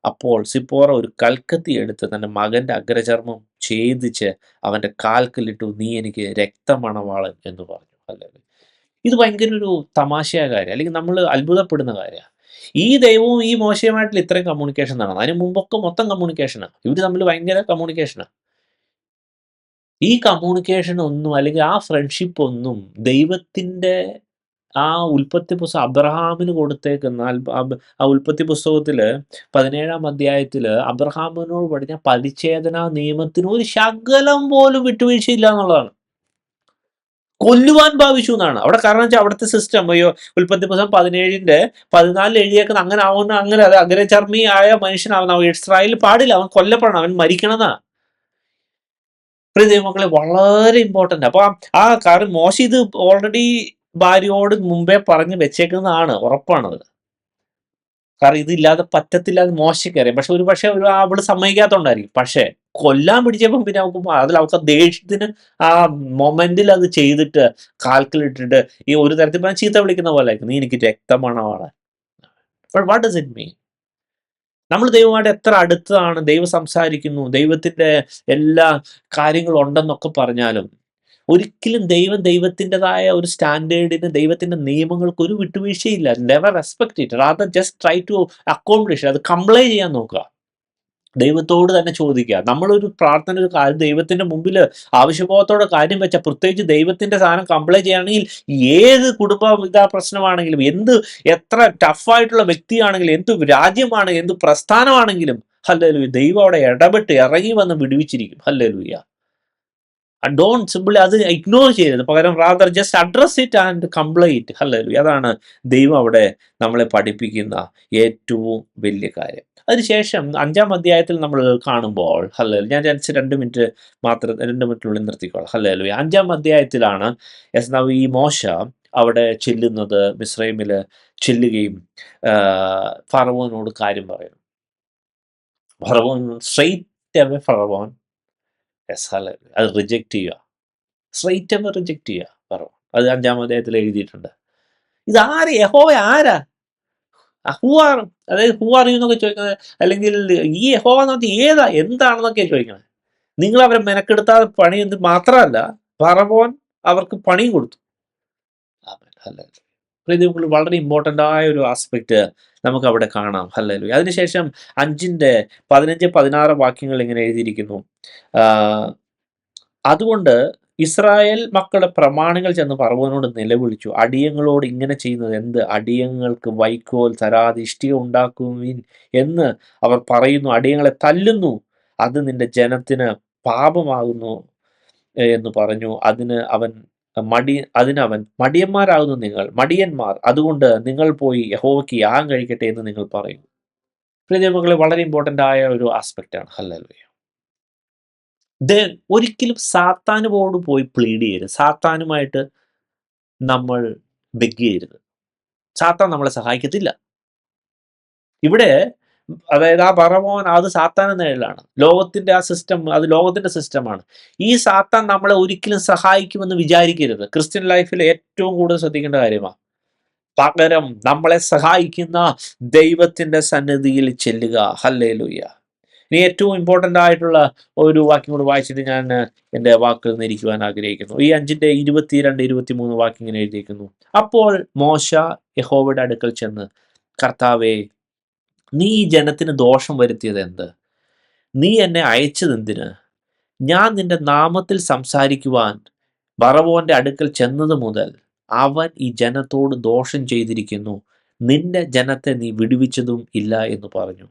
അപ്പോൾ സിപ്പോറ ഒരു കൽക്കത്തി എടുത്ത് തൻ്റെ മകൻ്റെ അഗ്രചർമ്മം ഛേദിച്ച് അവൻ്റെ കാൽക്കലിട്ടു, നീ എനിക്ക് രക്തമണവാളൻ എന്ന് പറഞ്ഞു. ഹല്ലേലൂയ. ഇത് ഭയങ്കര ഒരു തമാശയായ കാര്യം, അല്ലെങ്കിൽ നമ്മൾ അത്ഭുതപ്പെടുന്ന കാര്യമാണ്. ഈ ദൈവവും ഈ മോശയുമായിട്ടുള്ള ഇത്രയും കമ്മ്യൂണിക്കേഷൻ നടന്നു. അതിന് മുമ്പൊക്കെ മൊത്തം കമ്മ്യൂണിക്കേഷനാണ്. ഇവർ തമ്മിൽ ഭയങ്കര കമ്മ്യൂണിക്കേഷനാണ്. ഈ കമ്മ്യൂണിക്കേഷൻ ഒന്നും, അല്ലെങ്കിൽ ആ ഫ്രണ്ട്ഷിപ്പ് ഒന്നും ദൈവത്തിൻ്റെ ആ ഉൽപ്പത്തി പുസ്തകം അബ്രഹാമിന് കൊടുത്തേക്കുന്ന ആ ഉൽപ്പത്തി പുസ്തകത്തിൽ 17-ാം അധ്യായത്തിൽ അബ്രഹാമിനോട് പഠിച്ച പരിച്ഛേദന നിയമത്തിന് ഒരു ശകലം പോലും വിട്ടുവീഴ്ചയില്ല എന്നുള്ളതാണ്. കൊല്ലുവാൻ ഭാവിച്ചു എന്നാണ് അവിടെ. കാരണം വെച്ചാൽ അവിടുത്തെ സിസ്റ്റം, അയ്യോ, ഉൽപ്പത്തി പുസ്തകം 17-ന്റെ 14 എഴുതിയേക്കുന്ന അങ്ങനെ ആവുന്ന, അങ്ങനെ അത് അഗ്രചർമ്മിയായ മനുഷ്യനാവുന്ന ഇസ്രായേൽ പാടില്ല, അവൻ കൊല്ലപ്പെടണം, അവൻ മരിക്കണമെന്നാ. പ്രിയ ദൈവമക്കളെ, വളരെ ഇമ്പോർട്ടൻ്റ്. അപ്പോൾ ആ കാരണം മോശ ഇത് ഓൾറെഡി ഭാര്യയോട് മുമ്പേ പറഞ്ഞ് വെച്ചേക്കുന്നതാണ്, ഉറപ്പാണത്. കാരണം ഇതില്ലാതെ പറ്റത്തില്ല എന്ന് മോശയ്ക്കറിയാം. പക്ഷെ ഒരു പക്ഷേ അവള് സമ്മതിക്കാത്തോണ്ടായിരിക്കും. പക്ഷേ കൊല്ലാൻ പിടിച്ചപ്പം പിന്നെ അവൾക്ക് അതിൽ അവൾക്ക് ദേഷ്യത്തിന് ആ മൊമെന്റിൽ അത് ചെയ്തിട്ട് കാൽക്കിലിട്ടിട്ട് ഈ ഒരു തരത്തിൽ പറഞ്ഞാൽ ചീത്ത വിളിക്കുന്ന പോലെ ആയിരിക്കും, നീ എനിക്ക് രക്തമണവാളൻ. But what does it mean? നമ്മൾ ദൈവമായിട്ട് എത്ര അടുത്തതാണ്, ദൈവം സംസാരിക്കുന്നു, ദൈവത്തിൻ്റെ എല്ലാ കാര്യങ്ങളും ഉണ്ടെന്നൊക്കെ പറഞ്ഞാലും ഒരിക്കലും ദൈവത്തിൻ്റെതായ ഒരു സ്റ്റാൻഡേർഡിന്, ദൈവത്തിൻ്റെ നിയമങ്ങൾക്ക് ഒരു വിട്ടുവീഴ്ചയില്ല. Never respect it, rather just try to accomplish. അത് കംപ്ലൈ ചെയ്യാൻ നോക്കുക, ദൈവത്തോട് തന്നെ ചോദിക്കുക. നമ്മളൊരു പ്രാർത്ഥന, ഒരു കാര്യം ദൈവത്തിൻ്റെ മുമ്പിൽ ആവശ്യബോധത്തോടെ കാര്യം വെച്ചാൽ, പ്രത്യേകിച്ച് ദൈവത്തിൻ്റെ സാധനം കംപ്ലൈ ചെയ്യുകയാണെങ്കിൽ, ഏത് കുടുംബ പ്രശ്നമാണെങ്കിലും, എത്ര ടഫായിട്ടുള്ള വ്യക്തിയാണെങ്കിലും, എന്ത് രാജ്യമാണെങ്കിലും, എന്ത് പ്രസ്ഥാനമാണെങ്കിലും, ഹല്ലേലൂയ, ദൈവം അവിടെ ഇടപെട്ട് ഇറങ്ങി വന്ന് വിടുവിച്ചിരിക്കും. ഹല്ലേലൂയ. ഡോണ്ട് സിമ്പിളി അത് ഇഗ്നോർ ചെയ്യരുത്, പകരം rather just address it and complaint. Hallelujah. അതാണ് ദൈവം അവിടെ നമ്മളെ പഠിപ്പിക്കുന്ന ഏറ്റവും വലിയ കാര്യം. അതിനുശേഷം 5-ാം അധ്യായത്തിൽ നമ്മൾ കാണുമ്പോൾ, ഹല്ലേലൂയ, ഞാൻ 2 മിനിറ്റ് മാത്രം, 2 മിനിറ്റിനുള്ളിൽ നിർത്തിക്കോളാം. ഹല്ലേലൂയ. 5-ാം അധ്യായത്തിലാണ് ഈ മോശ അവിടെ ചെല്ലുന്നത്, മിസ്രൈമിൽ ചെല്ലുകയും ഫറവോനോട് കാര്യം പറയുന്നു. ഫറവോൻ സ്ട്രെയിറ്റ് അവേ ഫറവോൻ അത് റിജക്റ്റ് ചെയ്യുക, സ്ട്രെയിറ്റ് അവേ റിജക്റ്റ് ചെയ്യുക ഫറവോൻ. അത് 5-ാം അധ്യായത്തിൽ എഴുതിയിട്ടുണ്ട്. ഇതാര്? യഹോവ ആരാ? ഹൂ ആർ, അതായത് ഹൂ ആർ യു എന്നൊക്കെ ചോദിക്കുന്നത്, അല്ലെങ്കിൽ ഈ യഹോവ എന്നൊക്കെ എന്താണെന്നൊക്കെയാണ് ചോദിക്കുന്നത്. നിങ്ങൾ അവരെ മെനക്കെടുത്താതെ പണി എന്ന് മാത്രമല്ല, ഫറവോൻ അവർക്ക് പണിയും കൊടുത്തു. ഹല്ലേലൂയ. വളരെ ഇമ്പോർട്ടൻ്റ് ആയ ഒരു ആസ്പെക്റ്റ് നമുക്ക് അവിടെ കാണാം. ഹല്ലേലൂയ. അതിനുശേഷം 5-15-16 വാക്യങ്ങൾ ഇങ്ങനെ എഴുതിയിരിക്കുന്നു. അതുകൊണ്ട് ഇസ്രായേൽ മക്കളുടെ പ്രമാണികൾ ചെന്ന് ഫറവോനോട് നിലവിളിച്ചു, അടിയങ്ങളോട് ഇങ്ങനെ ചെയ്യുന്നത് എന്ത്? അടിയങ്ങൾക്ക് വൈക്കോൽ തരാതെ ഇഷ്ടിക ഉണ്ടാക്കുവിൻ എന്ന് അവർ പറയുന്നു. അടിയങ്ങളെ തല്ലുന്നു, അത് നിന്റെ ജനത്തിന് പാപമാകുന്നു എന്ന് പറഞ്ഞു. അതിനവൻ മടിയന്മാരാകുന്നു നിങ്ങൾ, മടിയന്മാർ, അതുകൊണ്ട് നിങ്ങൾ പോയി യഹോവയ്ക്ക് യാഗം കഴിക്കട്ടെ എന്ന് നിങ്ങൾ പറയും. പ്രിയ മക്കളെ, വളരെ ഇമ്പോർട്ടൻ്റ് ആയ ഒരു ആസ്പെക്റ്റാണ്. ഹല്ലേലൂയ. ഒരിക്കലും സാത്താനുമോട് പോയി പ്ലീഡ് ചെയ്യരുത്, സാത്താനുമായിട്ട് നമ്മൾ ബെഗ് ചെയ്യരുത്. സാത്താൻ നമ്മളെ സഹായിക്കത്തില്ല. ഇവിടെ അതായത് ആ ഫറവോൻ അത് സാത്താൻ്റെ നിഴലാണ്, ലോകത്തിൻ്റെ ആ സിസ്റ്റം, അത് ലോകത്തിൻ്റെ സിസ്റ്റമാണ്. ഈ സാത്താൻ നമ്മളെ ഒരിക്കലും സഹായിക്കുമെന്ന് വിചാരിക്കരുത്. ക്രിസ്ത്യൻ ലൈഫിൽ ഏറ്റവും കൂടുതൽ ശ്രദ്ധിക്കേണ്ട കാര്യമാണ്. പകരം നമ്മളെ സഹായിക്കുന്ന ദൈവത്തിൻ്റെ സന്നിധിയിൽ ചെല്ലുക. ഹല്ലേലൂയ. ഇനി ഏറ്റവും ഇമ്പോർട്ടൻ്റ് ആയിട്ടുള്ള ഒരു വാക്യം കൂടി വായിച്ചിട്ട് ഞാൻ എൻ്റെ വാക്കുകൾ നിരിക്കുവാൻ ആഗ്രഹിക്കുന്നു. ഈ 5-ന്റെ 22-23 വാക്യം ഇങ്ങനെ എഴുതിയിരിക്കുന്നു. അപ്പോൾ മോശ യഹോവയുടെ അടുക്കൽ ചെന്ന്, കർത്താവേ, നീ ഈ ജനത്തിന് ദോഷം വരുത്തിയത് എന്ത്? നീ എന്നെ അയച്ചതെന്തിന്? ഞാൻ നിന്റെ നാമത്തിൽ സംസാരിക്കുവാൻ ഫറവോന്റെ അടുക്കൽ ചെന്നത് മുതൽ അവൻ ഈ ജനത്തോട് ദോഷം ചെയ്തിരിക്കുന്നു. നിന്റെ ജനത്തെ നീ വിടുവിച്ചതും ഇല്ല എന്ന് പറഞ്ഞു.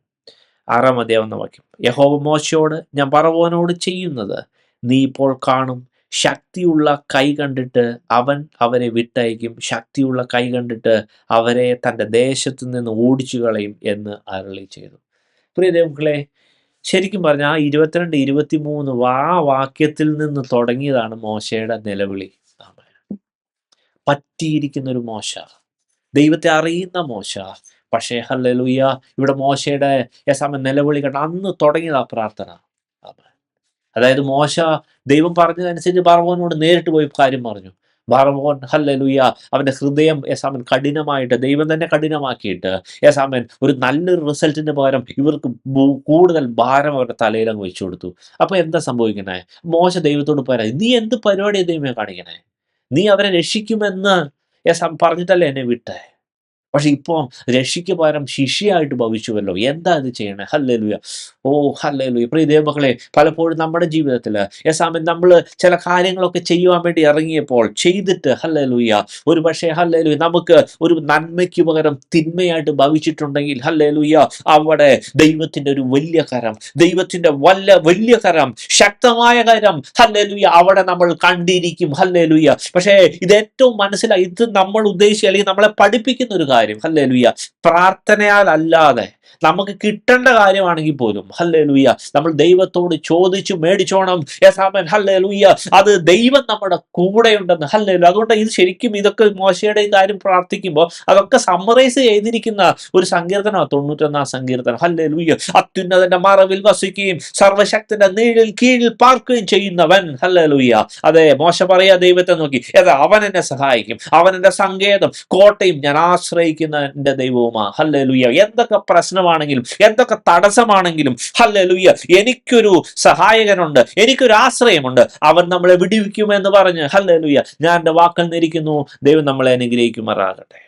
6-ാം അധ്യായം 1 വാക്യം. യഹോവ മോശയോട്, ഞാൻ ഫറവോനോട് ചെയ്യുന്നത് നീ ഇപ്പോൾ കാണും. ശക്തിയുള്ള കൈ കണ്ടിട്ട് അവൻ അവരെ വിട്ടയക്കും, ശക്തിയുള്ള കൈ കണ്ടിട്ട് അവരെ തൻ്റെ ദേശത്തു നിന്ന് ഓടിച്ചു കളയും എന്ന് അരുളി ചെയ്തു. പ്രിയ ദൈവമക്കളെ, ശരിക്കും പറഞ്ഞാൽ ആ 22, 23 വാക്യത്തിൽ നിന്ന് തുടങ്ങിയതാണ് മോശയുടെ നിലവിളി. പറ്റിയിരിക്കുന്ന ഒരു മോശ, ദൈവത്തെ അറിയുന്ന മോശ. പക്ഷേ ഹല്ലേലൂയ, ഇവിടെ മോശയുടെ നിലവിളി കണ്ട അന്ന് തുടങ്ങിയതാ പ്രാർത്ഥന. അതായത് മോശ ദൈവം പറഞ്ഞതനുസരിച്ച് ഫറവോനോട് നേരിട്ട് പോയി കാര്യം പറഞ്ഞു. ഫറവോൻ ഹല്ലേലൂയ അവൻ്റെ ഹൃദയം കഠിനമായിട്ട് ദൈവം തന്നെ കഠിനമാക്കിയിട്ട് ഒരു നല്ലൊരു റിസൾട്ടിന് പകരം ഇവർക്ക് കൂടുതൽ ഭാരം അവരുടെ തലയിലങ്ങ് വെച്ചു കൊടുത്തു. അപ്പോൾ എന്താ സംഭവിക്കണേ? മോശ ദൈവത്തോട് പറയാം, നീ എന്ത് പരിപാടിയാണ് ദൈവമേ കാണിക്കണേ? നീ അവരെ രക്ഷിക്കുമെന്ന് പറഞ്ഞിട്ടല്ലേ എന്നെ വിട്ടേ? പക്ഷെ ഇപ്പോൾ രക്ഷയ്ക്ക് പകരം ശിഷ്യയായിട്ട് ഭവിച്ചുവല്ലോ. എന്താ ഇത് ചെയ്യണേ? ഹല്ലേലൂയ, ഓ ഹല്ലേലൂയ. പ്രിയ ദൈവമക്കളെ, പലപ്പോഴും നമ്മുടെ ജീവിതത്തിൽ നമ്മൾ ചില കാര്യങ്ങളൊക്കെ ചെയ്യുവാൻ വേണ്ടി ഇറങ്ങിയപ്പോൾ ചെയ്തിട്ട് ഹല്ലേലൂയ ഒരു പക്ഷേ ഹല്ലേലൂയ നമുക്ക് ഒരു നന്മയ്ക്ക് പകരം തിന്മയായിട്ട് ഭവിച്ചിട്ടുണ്ടെങ്കിൽ ഹല്ലേലൂയ അവിടെ ദൈവത്തിൻ്റെ ഒരു വലിയ കരം, ദൈവത്തിൻ്റെ വലിയ കരം, ശക്തമായ കരം ഹല്ലേലൂയ അവിടെ നമ്മൾ കണ്ടിരിക്കും. ഹല്ലേലൂയ. പക്ഷേ ഇത് ഏറ്റവും മനസ്സിലായി, ഇത് നമ്മൾ ഉദ്ദേശിച്ച അല്ലെങ്കിൽ നമ്മളെ പഠിപ്പിക്കുന്ന ഒരു കാര്യം ഹല്ലേലൂയ, പ്രാർത്ഥനയാൽ അല്ലാതെ നമുക്ക് കിട്ടേണ്ട കാര്യമാണെങ്കിൽ പോലും ഹല്ലേലൂയ നമ്മൾ ദൈവത്തോട് ചോദിച്ചു മേടിച്ചോണം. ഹല്ലേലൂയ, അത് ദൈവം നമ്മുടെ കൂടെയുണ്ടെന്ന്. ഹല്ലേലൂയ. അതുകൊണ്ട് ഇത് ശരിക്കും ഇതൊക്കെ മോശയുടെ കാര്യം പ്രാർത്ഥിക്കുമ്പോൾ അതൊക്കെ സമ്മറൈസ് ചെയ്തിരിക്കുന്ന ഒരു സങ്കീർത്തനമാണ് 91 സങ്കീർത്തനം. ഹല്ലേലൂയ. അത്യുന്നതന്റെ മറവിൽ വസിക്കുകയും സർവശക്തന്റെ നീഴിൽ കീഴിൽ പാർക്കുകയും ചെയ്യുന്നവൻ. ഹല്ലേലൂയ. അതെ, മോശ പറയാ ദൈവത്തെ നോക്കി, അവൻ എന്നെ സഹായിക്കും, അവൻ എന്റെ സങ്കേതം കോട്ടയും, ഞാൻ ആശ്രയിക്കുന്ന എന്റെ ദൈവവുമാ. ഹല്ലേലൂയ. എന്തൊക്കെ പ്രശ്നമാണെങ്കിലും എന്തൊക്കെ തടസ്സമാണെങ്കിലും ഹല്ലേലൂയ എനിക്കൊരു സഹായകനുണ്ട്, എനിക്കൊരു ആശ്രയമുണ്ട്, അവൻ നമ്മളെ വിടുവിക്കുമെന്ന് പറഞ്ഞ് ഹല്ലേലൂയ ഞാൻ എൻ്റെ വാക്കിൽ നിന്നിരിക്കുന്നു. ദൈവം നമ്മളെ അനുഗ്രഹിക്കുമാറാകട്ടെ.